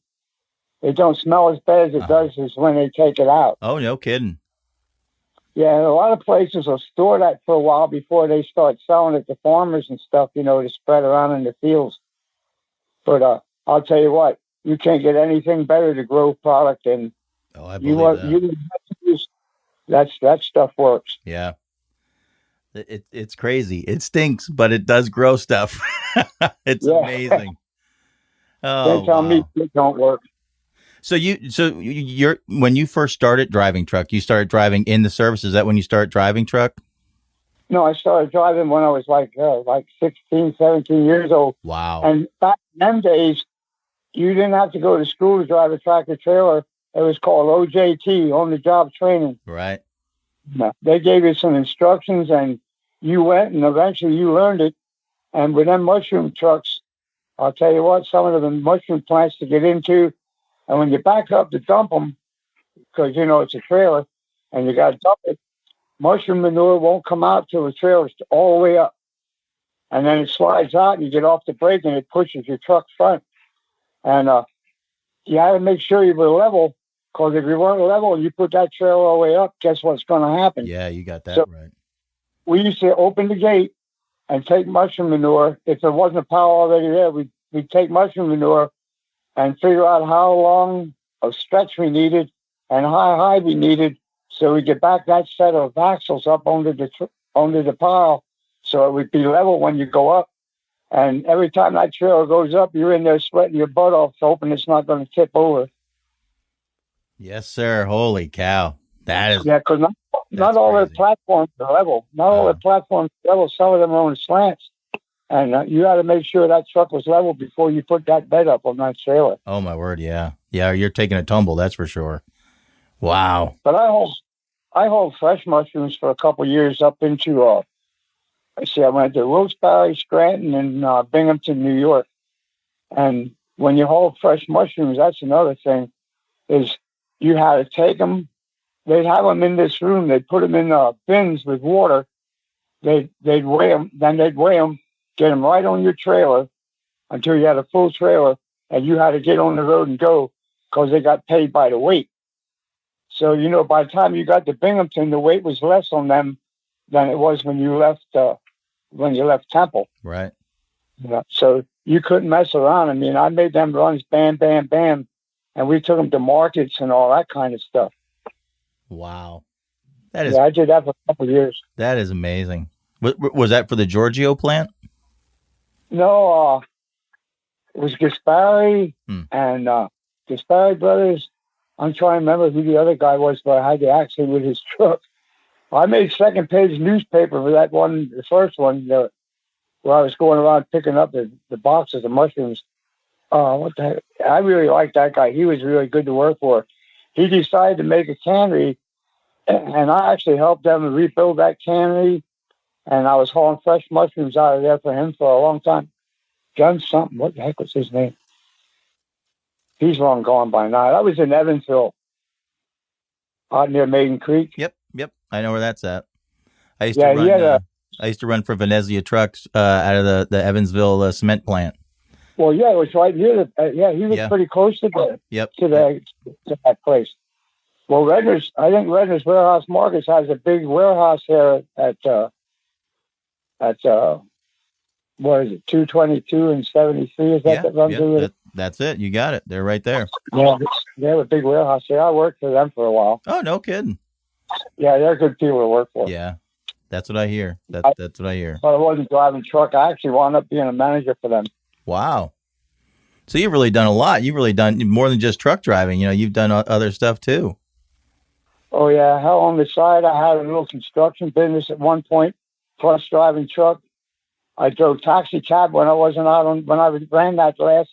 it don't smell as bad as it does as when they take it out. Oh, no kidding. Yeah, a lot of places will store that for a while before they start selling it to farmers and stuff, to spread around in the fields. But I'll tell you what, you can't get anything better to grow product than I believe that stuff works. Yeah. It's crazy. It stinks, but it does grow stuff. It's amazing. Oh, don't tell me it don't work. So you're when you first started driving truck, you started driving in the service. Is that when you started driving truck? No, I started driving when I was like 16, 17 years old. Wow. And back in them days, you didn't have to go to school to drive a tractor trailer. It was called OJT, on the job training. Right. No, they gave you some instructions and you went and eventually you learned it. And with them mushroom trucks, I'll tell you what, some of the mushroom plants to get into. And when you back up to dump them, because, it's a trailer and you got to dump it, mushroom manure won't come out till the trailer's all the way up. And then it slides out and you get off the brake and it pushes your truck front. And you had to make sure you were level, because if you weren't level and you put that trailer all the way up, guess what's going to happen? Yeah, you got that right. We used to open the gate and take mushroom manure. If there wasn't a pile already there, we'd take mushroom manure and figure out how long of stretch we needed and how high we needed, so we get back that set of axles up under the pile, so it would be level when you go up. And every time that trailer goes up, you're in there sweating your butt off, hoping it's not going to tip over. Yes, sir. Holy cow. That is. Yeah, because not all their platforms are level. Not all their platforms are level. Some of them are on slants. And you got to make sure that truck was level before you put that bed up on that trailer. Oh, my word. Yeah. Yeah, you're taking a tumble. That's for sure. Wow. But I hauled fresh mushrooms for a couple of years up into, I went to Wilkes-Barre, Scranton, and Binghamton, New York. And when you haul fresh mushrooms, that's another thing, is you had to take them. They'd have them in this room. They'd put them in bins with water. They'd weigh them. Then they'd weigh them, get them right on your trailer until you had a full trailer, and you had to get on the road and go, because they got paid by the weight. So, by the time you got to Binghamton, the weight was less on them than it was when you left Temple. Right. So you couldn't mess around. I mean, I made them runs, bam, bam, bam, and we took them to markets and all that kind of stuff. Wow. I did that for a couple of years. That is amazing. Was that for the Giorgio plant? No, it was Gaspari and Gaspari Brothers. I'm trying to remember who the other guy was, but I had the accident with his truck. I made second page newspaper for that one, the first one, where I was going around picking up the boxes of mushrooms. What the heck? I really liked that guy. He was really good to work for. He decided to make a cannery, and I actually helped them rebuild that cannery, and I was hauling fresh mushrooms out of there for him for a long time. John something. What the heck was his name? He's long gone by now. That was in Evansville, out near Maiden Creek. Yep. I know where that's at. I used to run for Venezia Trucks out of the Evansville cement plant. Well, yeah, it was right near he was pretty close to that place. Well, I think Redner's Warehouse Markets has a big warehouse here at what is it, 222 and 73? Is that runs through it? That's it. You got it. They're right there. Yeah, they have a big warehouse there. I worked for them for a while. Oh, no kidding. Yeah, they're good people to work for. Yeah, that's what I hear. That's what I hear. But I wasn't driving truck. I actually wound up being a manager for them. Wow. So you've really done a lot. You've really done more than just truck driving. You've done other stuff too. Oh, yeah. Hell, on the side, I had a little construction business at one point, plus driving truck. I drove taxi cab when I wasn't when I ran that last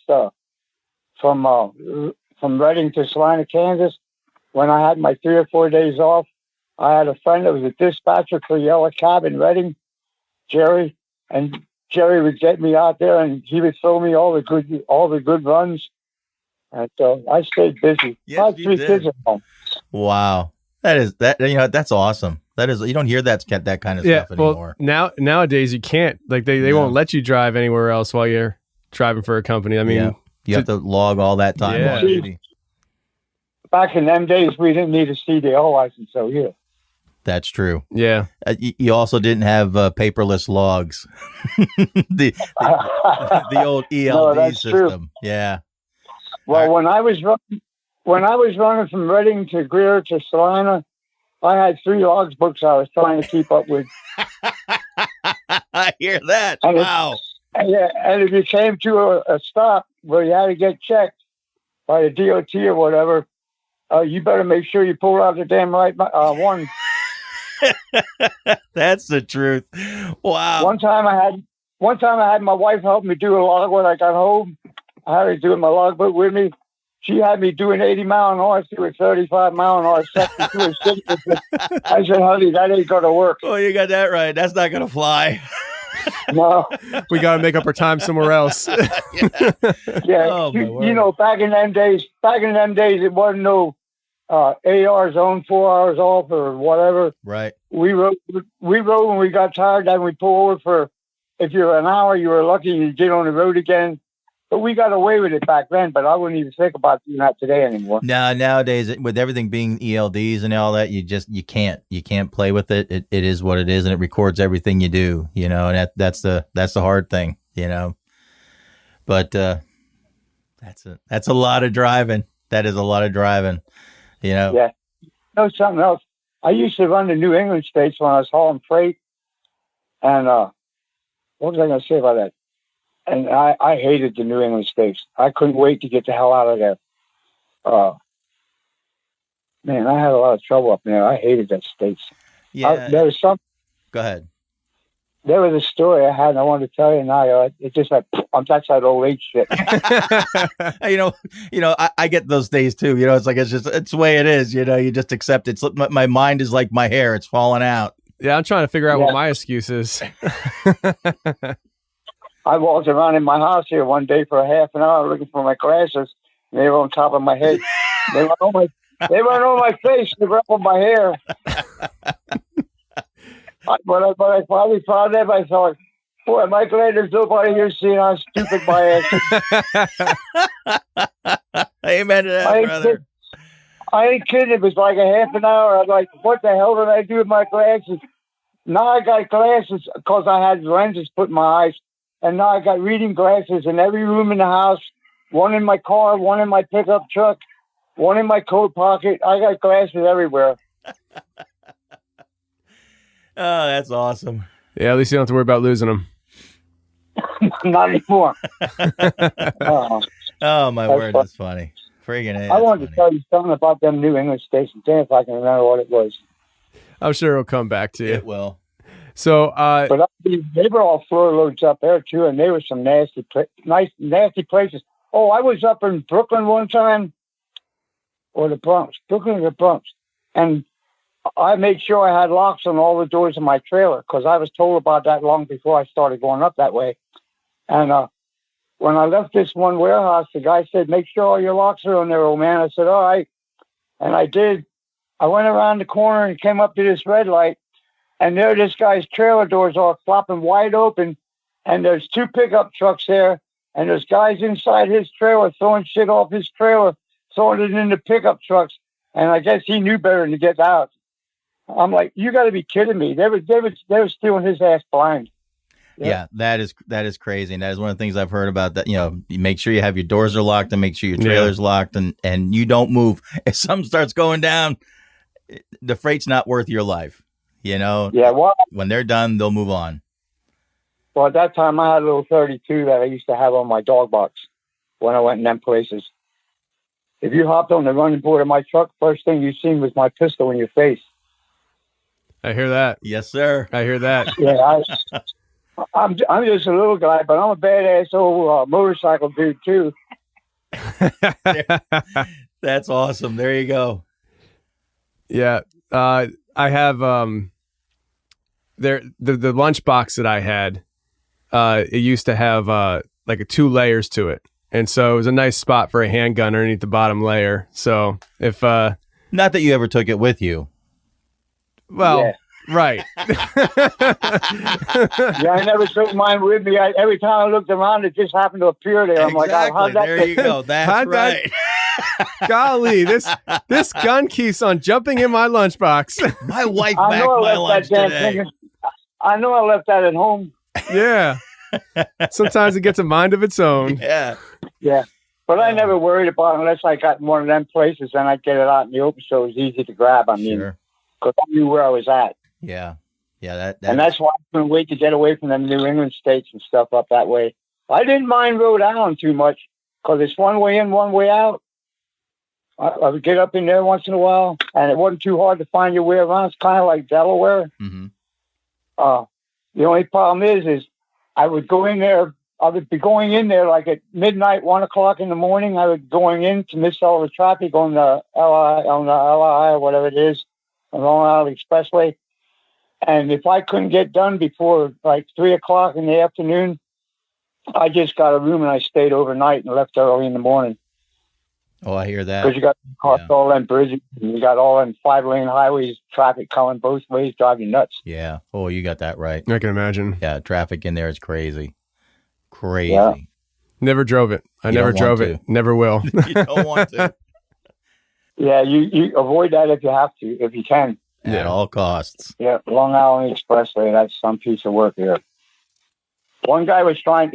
from Reading to Salina, Kansas. When I had my 3 or 4 days off, I had a friend that was a dispatcher for Yellow Cab in Reading, Jerry, and Jerry would get me out there, and he would throw me all the good runs, and so I stayed busy. Yes, I had 3 kids at home. Wow, that's awesome. That is, you don't hear that kind of stuff anymore. Well, nowadays you can't. Like they won't let you drive anywhere else while you're driving for a company. I mean, you have to log all that time on duty. Back in them days, we didn't need a CDL license, so yeah. That's true. Yeah. You also didn't have paperless logs. the old ELD system. True. Yeah. Well, when I was running from Reading to Greer to Salina, I had 3 logs books I was trying to keep up with. I hear that. And wow. And if you came to a stop where you had to get checked by the DOT or whatever, you better make sure you pull out the damn right one. That's the truth. Wow. One time I had my wife help me do a log when I got home. I had her doing my logbook with me. She had me doing 80 mile an hour through a 35 mile an hour section through a signature. I said, honey, that ain't going to work. Oh, you got that right. That's not going to fly. No. We got to make up our time somewhere else. Yeah. Oh, back in them days, it wasn't no 8 hours on, 4 hours off, or whatever. Right. We rode when we got tired. Then we pull over for, if you're an hour, you were lucky to get on the road again. But we got away with it back then. But I wouldn't even think about doing that today anymore. No, nowadays with everything being ELDs and all that, you can't play with it. It is what it is, and it records everything you do. And that's the hard thing. But That's a lot of driving. That is a lot of driving. You know. Yeah. Something else. I used to run the New England states when I was hauling freight, and what was I going to say about that? And I hated the New England states. I couldn't wait to get the hell out of there. Man, I had a lot of trouble up there. I hated that states. Yeah. There was some. Go ahead. There was a story I had, and I wanted to tell you. Now it's just like that's that old age shit. I get those days too. You know, it's the way it is. You know, you just accept it. My mind is like my hair; it's falling out. Yeah, I'm trying to figure out what my excuse is. I walked around in my house here one day for a half an hour looking for my glasses. And they were on top of my head. They weren't on my face. They were up on my hair. But I finally found them. I thought, boy, am I glad there's nobody here seeing how stupid my ass is. Amen to that, brother. I ain't kidding. It was like a half an hour. I'm like, what the hell did I do with my glasses? Now I got glasses because I had lenses put in my eyes. And now I got reading glasses in every room in the house. One in my car, one in my pickup truck, one in my coat pocket. I got glasses everywhere. Oh, that's awesome. Yeah, at least you don't have to worry about losing them. Not anymore. Oh, my word, that's funny. Friggin' A. I wanted to tell you something about them New English stations, if I can remember what it was. I'm sure it'll come back to you. It will. So, but they were all floor loads up there too, and they were some nasty places. Oh, I was up in Brooklyn one time, or the Bronx, Brooklyn or the Bronx, and I made sure I had locks on all the doors of my trailer because I was told about that long before I started going up that way. And when I left this one warehouse, the guy said, "Make sure all your locks are on there, old man." I said, "All right," and I did. I went around the corner and came up to this red light. And there, this guy's trailer doors are flopping wide open, and there's two pickup trucks there, and there's guys inside his trailer throwing shit off his trailer, throwing it into pickup trucks, and I guess he knew better than to get out. I'm like, you got to be kidding me! They were stealing his ass blind. Yeah, that is crazy, and that is one of the things I've heard about. That you make sure you have your doors are locked, and make sure your trailer's locked, and you don't move. If something starts going down, the freight's not worth your life. Yeah, well, when they're done, they'll move on. Well, at that time, I had a little 32 that I used to have on my dog box when I went in them places. If you hopped on the running board of my truck, first thing you seen was my pistol in your face. I hear that. Yes, sir. I hear that. Yeah, I'm just a little guy, but I'm a badass old motorcycle dude, too. That's awesome. There you go. Yeah. I have... the lunchbox that I had, it used to have like 2 layers to it, and so it was a nice spot for a handgun underneath the bottom layer. So if not that you ever took it with you, well, right? Yeah, I never took mine with me. Every time I looked around, it just happened to appear there. I'm exactly. like, how'd that? There you go. That's right. Golly, this gun keeps on jumping in my lunchbox. My wife backed my lunch today. I know I left that at home. Yeah. Sometimes it gets a mind of its own. Yeah. Yeah. But I never worried about it unless I got in one of them places, then I'd get it out in the open so it was easy to grab. I mean, because I knew where I was at. Yeah. Yeah. And that's why I couldn't wait to get away from them New England states and stuff up that way. I didn't mind Rhode Island too much because it's one way in, one way out. I would get up in there once in a while, and it wasn't too hard to find your way around. It's kind of like Delaware. Mm-hmm. The only problem is I would go in there. I would be going in there like at midnight, 1 o'clock in the morning. I would going in to miss all the traffic on the LI or whatever it is, on Long Island Expressway. And if I couldn't get done before like 3 o'clock in the afternoon, I just got a room and I stayed overnight and left early in the morning. Oh, I hear that. Because you got all them bridges, and you got all them 5-lane highways, traffic coming both ways, drive you nuts. Yeah. Oh, you got that right. I can imagine. Yeah, traffic in there is crazy. Crazy. Yeah. Never drove it. I never drove it. Never will. You don't want to. Yeah, you avoid that if you have to, if you can. At all costs. Yeah, Long Island Expressway, that's some piece of work here. One guy was trying,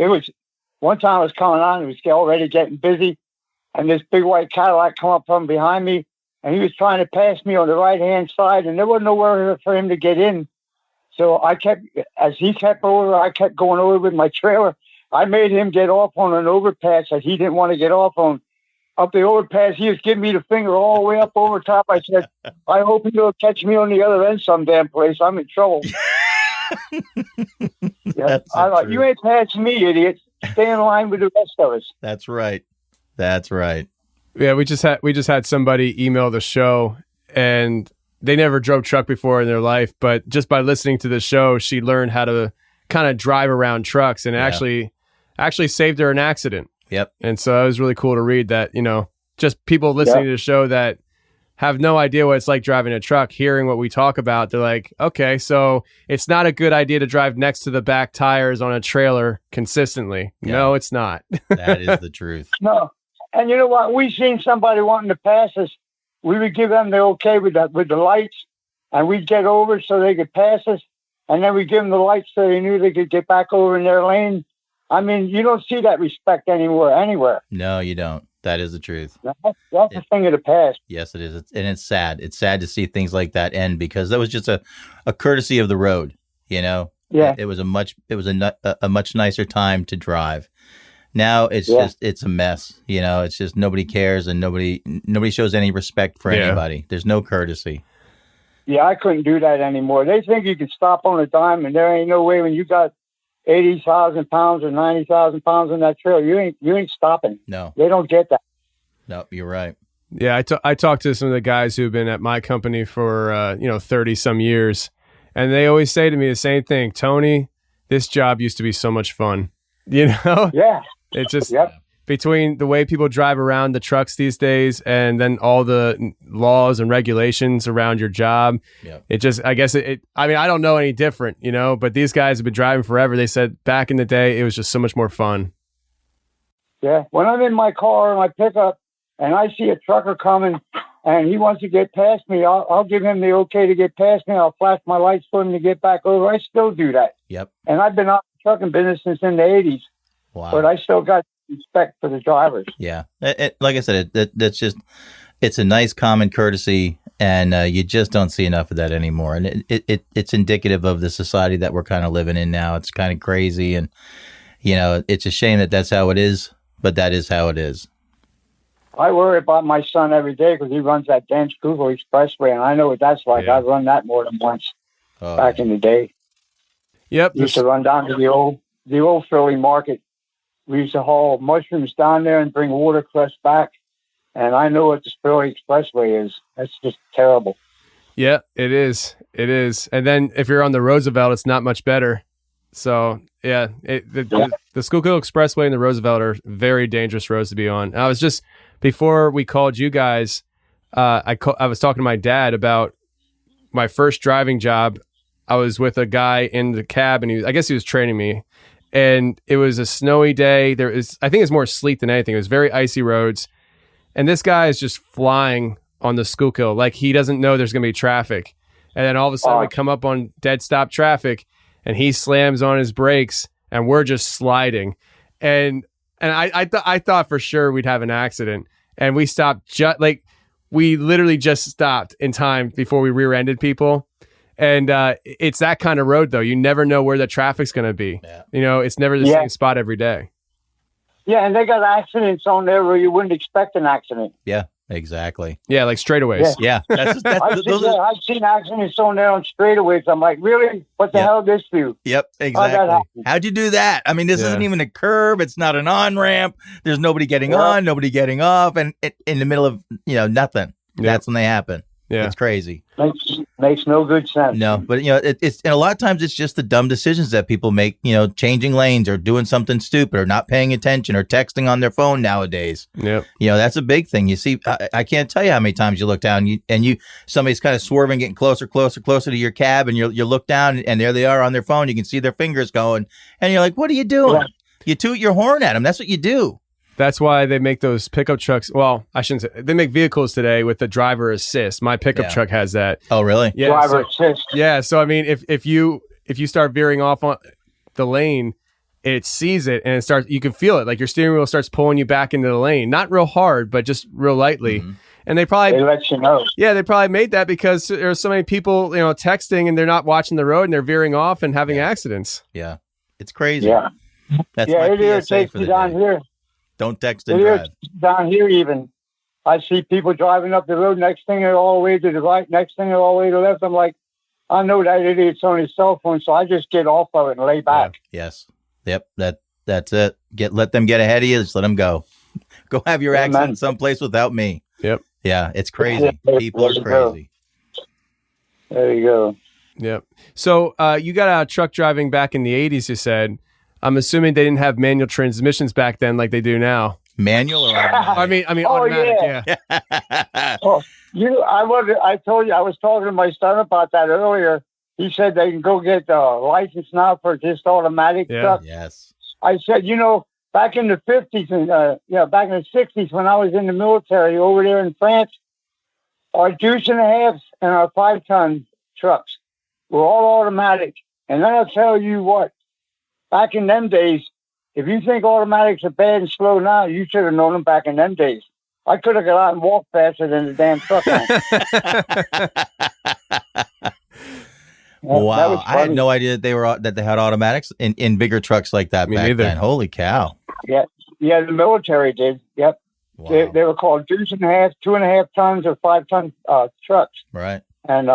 one time I was coming on, it was already getting busy, and this big white Cadillac come up from behind me, and he was trying to pass me on the right-hand side, and there wasn't nowhere for him to get in. So as he kept over, I kept going over with my trailer. I made him get off on an overpass that he didn't want to get off on. Up the overpass, he was giving me the finger all the way up over top. I said, I hope you'll catch me on the other end some damn place. I'm in trouble. I thought, you ain't passing me, idiot. Stay in line with the rest of us. That's right. That's right. Yeah, we just had somebody email the show, and they never drove truck before in their life, but just by listening to the show, she learned how to kind of drive around trucks, and actually saved her an accident. Yep. And so it was really cool to read that, just people listening to the show that have no idea what it's like driving a truck, hearing what we talk about, they're like, okay, so it's not a good idea to drive next to the back tires on a trailer consistently. Yeah. No, it's not. That is the truth. No. And you know what? We seen somebody wanting to pass us. We would give them the okay with the lights, and we'd get over so they could pass us. And then we give them the lights so they knew they could get back over in their lane. I mean, you don't see that respect anywhere. No, you don't. That is the truth. That's a thing of the past. Yes, it is. And it's sad. It's sad to see things like that end, because that was just a courtesy of the road, Yeah. It was a much nicer time to drive. Now it's a mess. It's just nobody cares, and nobody shows any respect for anybody. There's no courtesy. Yeah, I couldn't do that anymore. They think you can stop on a dime, and there ain't no way when you got 80,000 pounds or 90,000 pounds on that trail, you ain't stopping. No, they don't get that. No, you're right. Yeah, I talked to some of the guys who've been at my company for 30 some years, and they always say to me the same thing, Tony, this job used to be so much fun. Yeah. It's just between the way people drive around the trucks these days, and then all the laws and regulations around your job. Yep. It just, I guess I mean, I don't know any different, but these guys have been driving forever. They said back in the day, it was just so much more fun. Yeah. When I'm in my car or my pickup and I see a trucker coming and he wants to get past me, I'll give him the okay to get past me. I'll flash my lights for him to get back over. I still do that. Yep. And I've been out in the trucking business since in the 80s. Wow. But I still got respect for the drivers. Yeah. Like I said, that's just, it's a nice common courtesy, and you just don't see enough of that anymore. And it's indicative of the society that we're kind of living in now. It's kind of crazy, and, it's a shame that that's how it is, but that is how it is. I worry about my son every day because he runs that damn Schuylkill Expressway, and I know what that's like. Yeah. I've run that more than once back in the day. Yep. Used to run down to the old Philly market. We used to haul mushrooms down there and bring watercress back. And I know what the Philly Expressway is. That's just terrible. Yeah, it is. It is. And then if you're on the Roosevelt, it's not much better. So, yeah, the Schuylkill Expressway and the Roosevelt are very dangerous roads to be on. And I was just, before we called you guys, I was talking to my dad about my first driving job. I was with a guy in the cab, and I guess he was training me. And it was a snowy day. I think it's more sleet than anything. It was very icy roads. And this guy is just flying on the Schuylkill like he doesn't know there's going to be traffic. And then all of a sudden we come up on dead stop traffic, and he slams on his brakes, and we're just sliding. And I thought for sure we'd have an accident. And we stopped, we literally just stopped in time before we rear-ended people. And it's that kind of road, though. You never know where the traffic's going to be. Yeah. It's never the same spot every day. Yeah, and they got accidents on there where you wouldn't expect an accident. Yeah, exactly. Yeah, like straightaways. Yeah. I've seen accidents on there on straightaways. I'm like, really? What the hell did this do? Yep, exactly. How'd you do that? I mean, this isn't even a curve. It's not an on-ramp. There's nobody getting on, nobody getting off, and in the middle of, nothing. Yep. That's when they happen. Yeah. It's crazy. Makes no good sense. No, but it's and a lot of times it's just the dumb decisions that people make, changing lanes or doing something stupid or not paying attention or texting on their phone nowadays. Yep. That's a big thing. You see, I can't tell you how many times you look down and somebody's kind of swerving, getting closer to your cab, and you look down and there they are on their phone. You can see their fingers going, and you're like, what are you doing? Yeah. You toot your horn at them. That's what you do. That's why they make those pickup trucks. Well, I shouldn't say. They make vehicles today with the driver assist. My pickup truck has that. Oh, really? Yeah. Driver assist. Yeah. So I mean, if you start veering off on the lane, it sees it and it starts. You can feel it, like your steering wheel starts pulling you back into the lane, not real hard, but just real lightly. Mm-hmm. And they let you know. Yeah, they probably made that because there's so many people, texting and they're not watching the road and they're veering off and having accidents. Yeah, it's crazy. Yeah, that's yeah. my It PSA irritates for me the down day. here. Don't text and drive. Down here, even I see people driving up the road. Next thing they're all the way to the right. Next thing they're all the way to the left. I'm like, I know that idiot's on his cell phone, so I just get off of it and lay back. Yeah. Yes. Yep. That's it. Let them get ahead of you. Just let them go. Go have your accident someplace without me. Yep. Yeah, it's crazy. People are crazy. There you go. Yep. So you got out of truck driving back in the 80s, you said. I'm assuming they didn't have manual transmissions back then like they do now. Manual or automatic? I mean automatic, yeah. Well, I told you, I was talking to my son about that earlier. He said they can go get a license now for just automatic truck. Yes. I said, back in the 50s and back in the 60s when I was in the military over there in France, our deuce and a halves and our 5-ton trucks were all automatic. And then I'll tell you what, back in them days, if you think automatics are bad and slow now, you should have known them back in them days. I could have got out and walked faster than the damn truck. Wow, I had no idea that they had automatics in bigger trucks like that back then. Holy cow! Yeah, the military did. Yep, wow. They were called deuce and a half, 2.5 tons, or 5-ton trucks. Right, and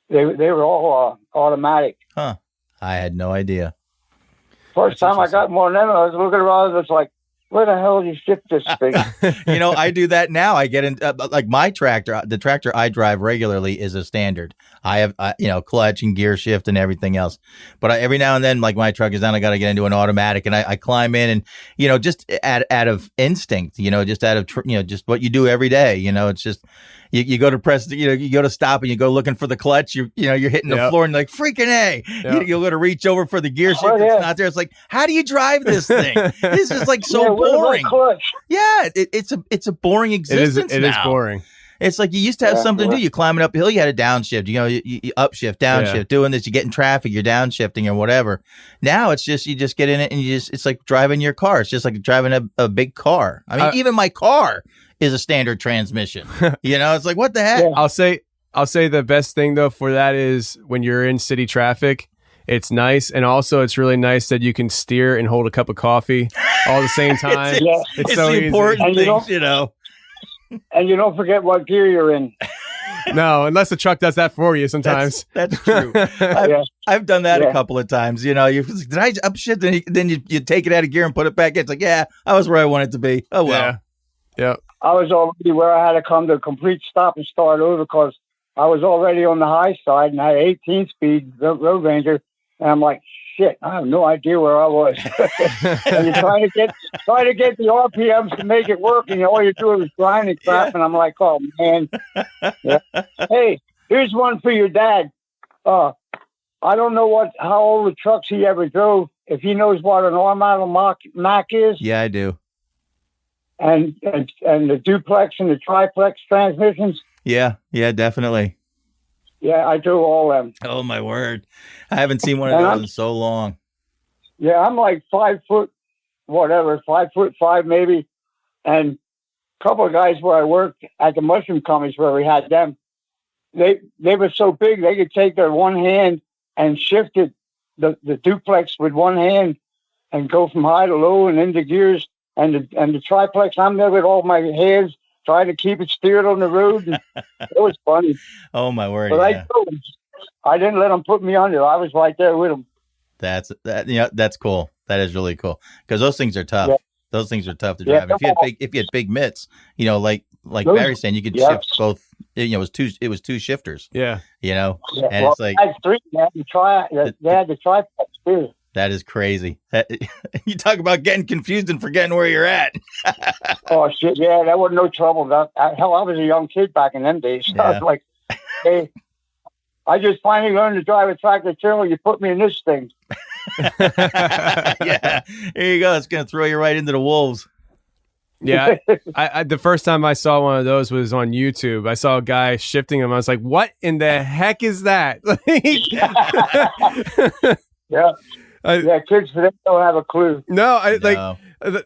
they were all automatic. Huh? I had no idea. First time I got one of them, I was looking around. I was like, where the hell did you ship this thing? I do that now. I get in like my tractor. The tractor I drive regularly is a standard. I have, clutch and gear shift and everything else. But every now and then, like my truck is down, I got to get into an automatic, and I climb in, and just out of instinct, just out of just what you do every day. It's just you go to press, you go to stop, and you go looking for the clutch. You're hitting the floor, and you're like freaking A. Yep. You'll go to reach over for the gear shift. It's not there. It's like, how do you drive this thing? This is like so boring. Yeah, it's a boring existence. It is boring. It's like you used to have something to do. You climbing up a hill, you had a downshift. You upshift, downshift, doing this. You get in traffic, you're downshifting or whatever. Now it's just you just get in it and it's like driving your car. It's just like driving a big car. I mean, even my car is a standard transmission. It's like, what the heck? I'll say the best thing though for that is when you're in city traffic. It's nice, and also it's really nice that you can steer and hold a cup of coffee all at the same time. It's so the easy. important things, And you don't forget what gear you're in. No, unless the truck does that for you sometimes. That's true. I've done that a couple of times. Did I upshift? Then you take it out of gear and put it back in. It's like, yeah, I was where I wanted to be. Oh, well. Yeah. I was already where I had to come to a complete stop and start over because I was already on the high side and I had 18 speed Road Ranger. And I'm like, shit, I have no idea where I was. And you're trying to get the RPMs to make it work, and all you do is grind and crap. And I'm like, oh man. Yeah. Hey, here's one for your dad. I don't know how old the trucks he ever drove. If he knows what an automatic Mac is. Yeah, I do. And the duplex and the triplex transmissions. Yeah, Yeah, definitely. I drove all them. Oh my word! I haven't seen one of those in so long. Yeah, I'm like 5 foot, 5'5" maybe, and a couple of guys where I worked at the mushroom companies where we had them. They were so big they could take their one hand and shift it, the duplex with one hand, and go from high to low and into gears. And the triplex, I'm there with all my hands, trying to keep it steered on the road. And it was funny. Oh my word! But yeah. I didn't let them put me under. I was right there with them. That's cool. That is really cool because those things are tough. Yeah. Those things are tough to drive. If you had big mitts, like Barry's saying, you could shift both. It was two shifters. Yeah. And it's like I had three. They had the triplex too. That is crazy. You talk about getting confused and forgetting where you're at. Oh shit! Yeah, that wasn't no trouble. Hell, I was a young kid back in them days. So I was like, hey, I just finally learned to drive a tractor trailer. You put me in this thing. Yeah, here you go. It's gonna throw you right into the wolves. Yeah, I the first time I saw one of those was on YouTube. I saw a guy shifting them. I was like, "What in the heck is that?" Yeah. Yeah, kids today don't have a clue. No, No.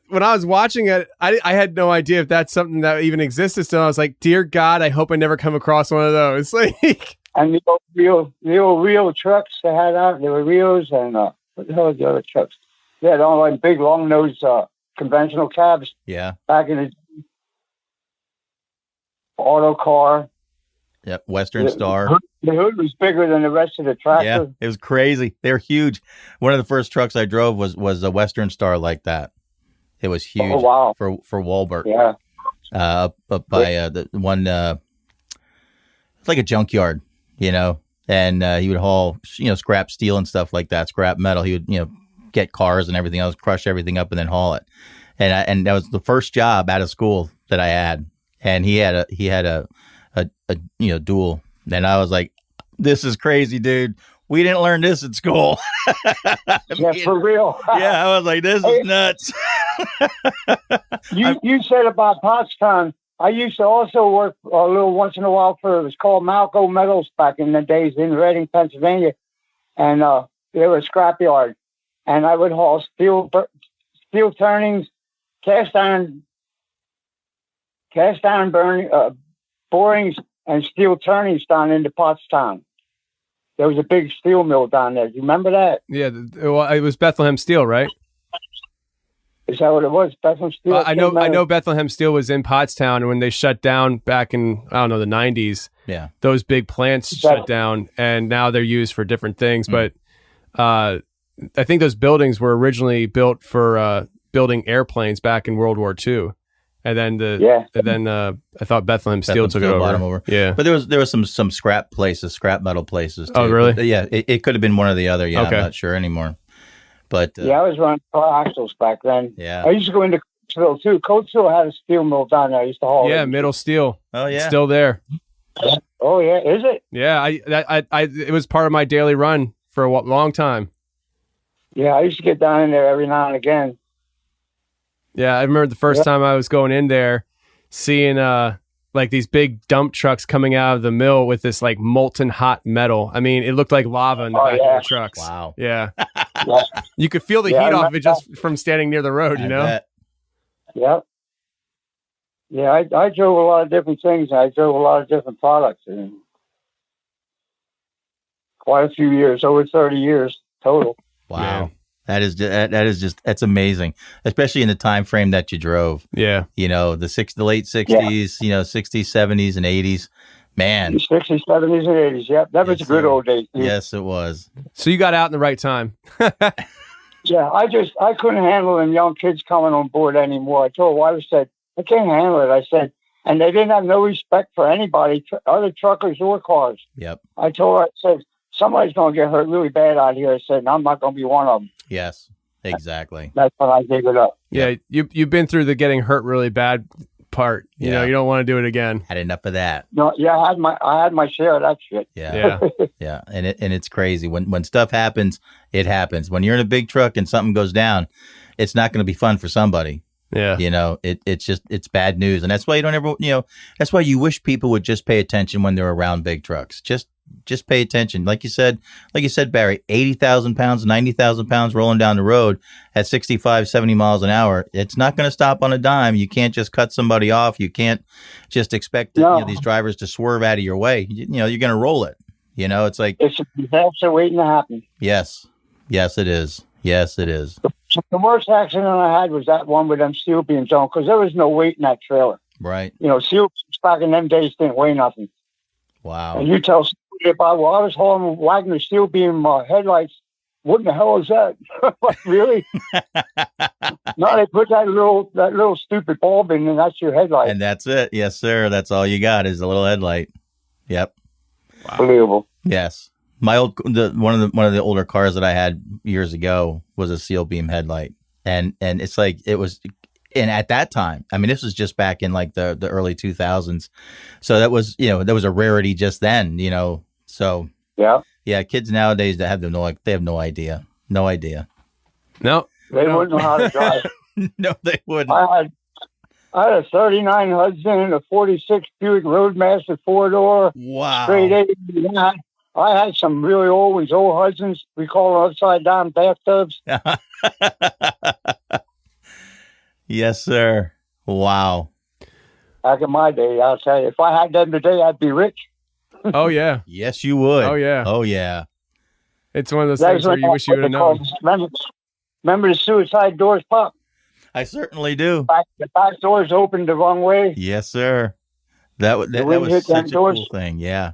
When I was watching it, I had no idea if that's something that even existed still. I was like, dear God, I hope I never come across one of those. Like, And the old real trucks they had out, they were Rios and what the hell was the other trucks? They had all like big long nose conventional cabs Yeah. back in the auto car. Yep. Western Star. The hood was bigger than the rest of the tractor. Yeah, it was crazy. They're huge. One of the first trucks I drove was a Western Star like that. It was huge. Oh, wow. For Walbert. Yeah. Up by the one. It's like a junkyard, you know. And he would haul, scrap steel and stuff like that, scrap metal. He would, get cars and everything else, crush everything up, and then haul it. And that was the first job out of school that I had. And he had a dual. And I was like, this is crazy, dude. We didn't learn this in school. Yeah, for real. Yeah, I was like, this is nuts. You said about Pottstown. I used to also work a little once in a while for, it was called Malco Metals back in the days in Reading, Pennsylvania. And they were a scrapyard. And I would haul steel turnings, cast iron borings, and steel turnings down into Pottstown. There was a big steel mill down there. Do you remember that? yeah, well, it was Bethlehem Steel, right? Is that what it was? Bethlehem Steel? I know Bethlehem Steel was in Pottstown, and when they shut down back in, I don't know, the 90s, Yeah. those big plants shut down, and now they're used for different things. But I think those buildings were originally built for building airplanes back in World War II. And then I thought Bethlehem Steel took it over. Bought 'em over. Yeah, But there was some scrap metal places too. Oh, really? But yeah, it could have been one or the other. Yeah, Okay. I'm not sure anymore. But Yeah, I was running car axles back then. Yeah. I used to go into Coatesville too. Coatesville had a steel mill down there. I used to haul. yeah, it. Middle Steel. Oh, yeah. It's still there. Oh yeah, is it? Yeah, it was part of my daily run for a long time. Yeah, I used to get down in there every now and again. Yeah, I remember the first time I was going in there, seeing like these big dump trucks coming out of the mill with this like molten hot metal. I mean, it looked like lava in the back of the trucks. Wow. Yeah. Yeah. You could feel the Yeah, heat I off remember it just from standing near the road, you I know? bet. Yep. Yeah, I drove a lot of different things. And I drove a lot of different products, and quite a few years, over 30 years total. Wow. Yeah. That is just that's amazing, especially in the time frame that you drove. Yeah. You know, the late 60s, 60s, 70s, and 80s. Man. The 60s, 70s, and 80s. Yep, that was Yes, a good sir. old days. Dude. Yes, it was. So you got out in the right time. Yeah, I couldn't handle them young kids coming on board anymore. I told wife, I said, I can't handle it. I said, and they didn't have no respect for anybody, other truckers or cars. Yep. I told her, I said, somebody's going to get hurt really bad out here. I said, and I'm not going to be one of them. Yes. Exactly. That's when I gave it up. Yeah. You've been through the getting hurt really bad part. You know, you don't want to do it again. Had enough of that. No, yeah, I had my share of that shit. Yeah. Yeah. Yeah. And it's crazy. When stuff happens, it happens. When you're in a big truck and something goes down, it's not going to be fun for somebody. Yeah. You know, it's bad news. And that's why you don't ever, that's why you wish people would just pay attention when they're around big trucks. Just pay attention. Like you said, Barry, 80,000 pounds, 90,000 pounds rolling down the road at 65, 70 miles an hour. It's not going to stop on a dime. You can't just cut somebody off. You can't just expect these drivers to swerve out of your way. You're going to roll it. It's like, It's a disaster waiting to happen. yes, it is. Yes, it is. The worst accident I had was that one with them steel beams on, because there was no weight in that trailer. Right. Steel beams back in them days didn't weigh nothing. Wow. And you tell somebody about, well, I was hauling Wagner steel beam headlights. What in the hell is that? Like, really? No, they put that little stupid bulb in, and that's your headlight. And that's it. Yes, sir. That's all you got is a little headlight. Yep. Unbelievable. Yes. One of the older cars that I had years ago was a seal beam headlight. And it's like it was, and at that time, I mean, this was just back in like the early 2000s. So that was, that was a rarity just then, So yeah, kids nowadays they have no idea. No idea. No. They wouldn't know how to drive. No, they wouldn't. I had a 39 Hudson and a 46 Buick Roadmaster 4-door. Wow. Straight 89. I had some really old ones, old Hudsons. We call them upside down bathtubs. Yes, sir. Wow. Back in my day, I'll tell you, if I had them today, I'd be rich. Oh, yeah. Yes, you would. Oh, yeah. Oh, yeah. It's one of those things where you wish you would have known. Remember the suicide doors pop? I certainly do. The back doors opened the wrong way. Yes, sir. That was such a cool thing. Yeah.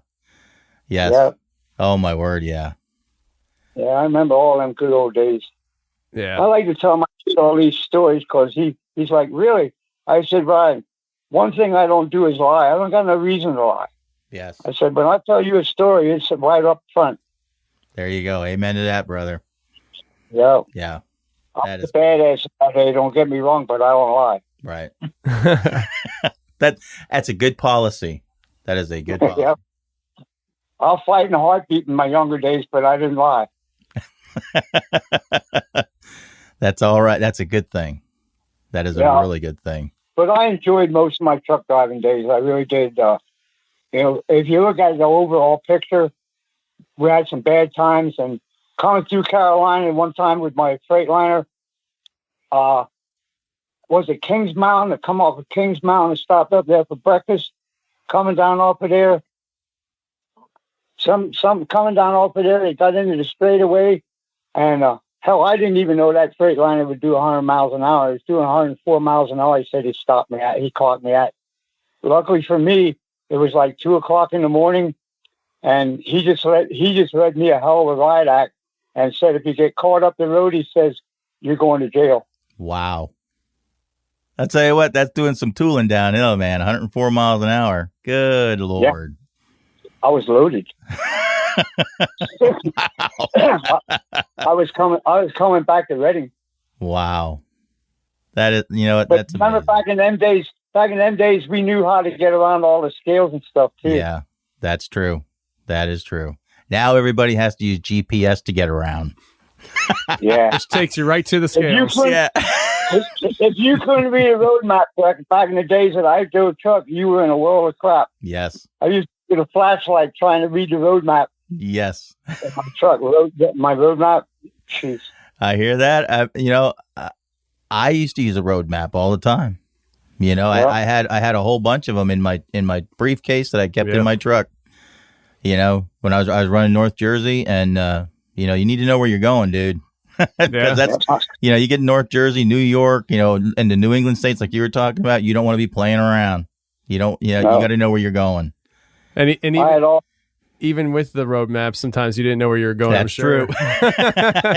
Yes. Yeah. Oh, my word. Yeah. Yeah, I remember all them good old days. Yeah. I like to tell my kid all these stories because he's like, really? I said, Ryan, one thing I don't do is lie. I don't got no reason to lie. Yes. I said, but I tell you a story, it's right up front. There you go. Amen to that, brother. Yeah. Yeah. I'm a badass out there, don't get me wrong, but I don't lie. Right. That's a good policy. That is a good policy. Yep. I'll fight in a heartbeat in my younger days, but I didn't lie. That's all right. That's a good thing. That is a really good thing. But I enjoyed most of my truck driving days. I really did. If you look at the overall picture, we had some bad times. And coming through Carolina one time with my Freightliner, was it Kings Mountain? To come off of Kings Mountain and stop up there for breakfast. Coming down off of there, some coming down off of there, they got into the straightaway, and hell, I didn't even know that Freightliner would do 100 miles an hour. It was doing 104 miles an hour. He said he stopped me at. He caught me at. Luckily for me, it was like 2:00 in the morning, and he just read me a hell of a riot act and said if you get caught up the road, he says you're going to jail. Wow. I'll tell you what, that's doing some tooling downhill, man. 104 miles an hour. Good Lord. Yeah. I was loaded. I was coming back to Reading. Wow. That is, But that's remember amazing. back in them days, we knew how to get around all the scales and stuff too. Yeah, that's true. That is true. Now everybody has to use GPS to get around. Yeah. Which takes you right to the scales. If you couldn't read a road map back in the days that I drove truck, you were in a world of crap. Yes. I used to get a flashlight trying to read the road map. Yes. My truck, my road map. Jeez. I hear that. I used to use a road map all the time. I had a whole bunch of them in my briefcase that I kept in my truck. When I was running North Jersey, and you need to know where you're going, dude. Because that's you get North Jersey, New York, and the New England states like you were talking about. You don't want to be playing around. You don't. You got to know where you're going. And even with the road map, sometimes you didn't know where you were going. That's I'm sure. true.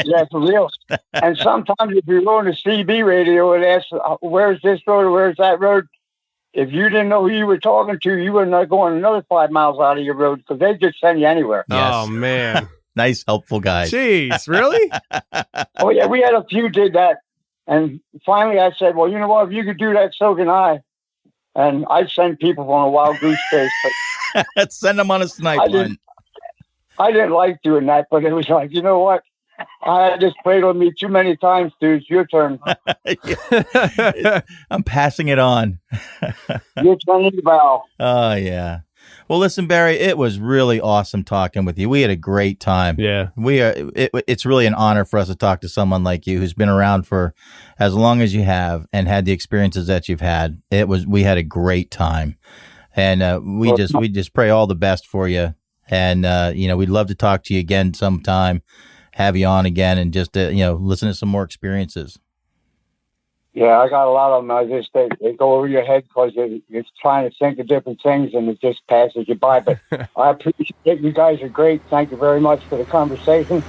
Yeah, for real. And sometimes if you're going to CB radio and ask, where's this road or where's that road? If you didn't know who you were talking to, you were not going another 5 miles out of your road because they just send you anywhere. Yes. Oh, man. Nice, helpful guys. Jeez, really? Oh, yeah, we had a few did that. And finally I said, well, you know what? If you could do that, so can I. And I'd send people on a wild goose chase. But send them on a snipe hunt. I didn't like doing that, but it was like, you know what? I had this played on me too many times, dude. It's your turn. I'm passing it on. Your turn in the bow. Oh, yeah. Well, listen, Barry, it was really awesome talking with you. We had a great time. Yeah. It's really an honor for us to talk to someone like you who's been around for as long as you have and had the experiences that you've had. We had a great time. And we just pray all the best for you. And, we'd love to talk to you again sometime, have you on again, and just, listen to some more experiences. Yeah, I got a lot of them. I just, they go over your head because you're trying to think of different things and it just passes you by. But I appreciate it. You guys are great. Thank you very much for the conversation.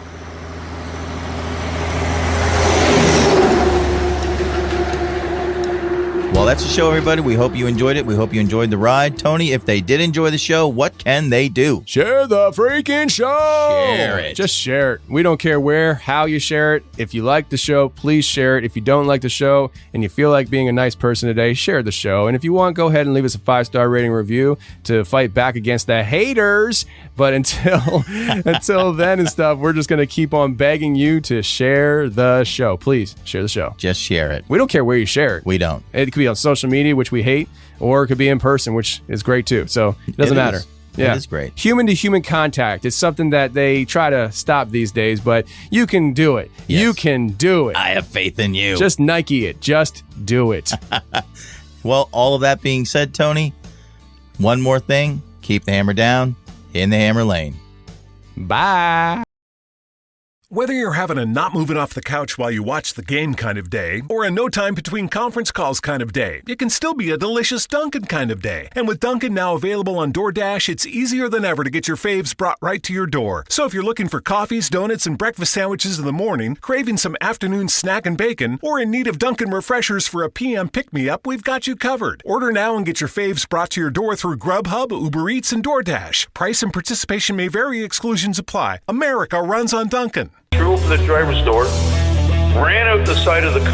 Well, that's the show, everybody. We hope you enjoyed it. We hope you enjoyed the ride. Tony, if they did enjoy the show, what can they do? Share the freaking show. Share it. Just share it. We don't care where, how you share it. If you like the show, please share it. If you don't like the show and you feel like being a nice person today, share the show. And if you want, go ahead and leave us a 5-star rating review to fight back against the haters. But until then and stuff, we're just going to keep on begging you to share the show. Please share the show. Just share it. We don't care where you share it. We don't. It could be on social media, which we hate, or it could be in person, which is great too. So it doesn't matter. Yeah. It is great. Human to human contact is something that they try to stop these days, but you can do it. Yes. You can do it. I have faith in you. Just Nike it. Just do it. Well, all of that being said, Tony, one more thing. Keep the hammer down in the hammer lane. Bye. Whether you're having a not moving off the couch while you watch the game kind of day, or a no time between conference calls kind of day, it can still be a delicious Dunkin' kind of day. And with Dunkin' now available on DoorDash, it's easier than ever to get your faves brought right to your door. So if you're looking for coffees, donuts, and breakfast sandwiches in the morning, craving some afternoon snack and bacon, or in need of Dunkin' refreshers for a PM pick-me-up, we've got you covered. Order now and get your faves brought to your door through Grubhub, Uber Eats, and DoorDash. Price and participation may vary. Exclusions apply. America runs on Dunkin'. Threw open the driver's door, ran out the side of the car.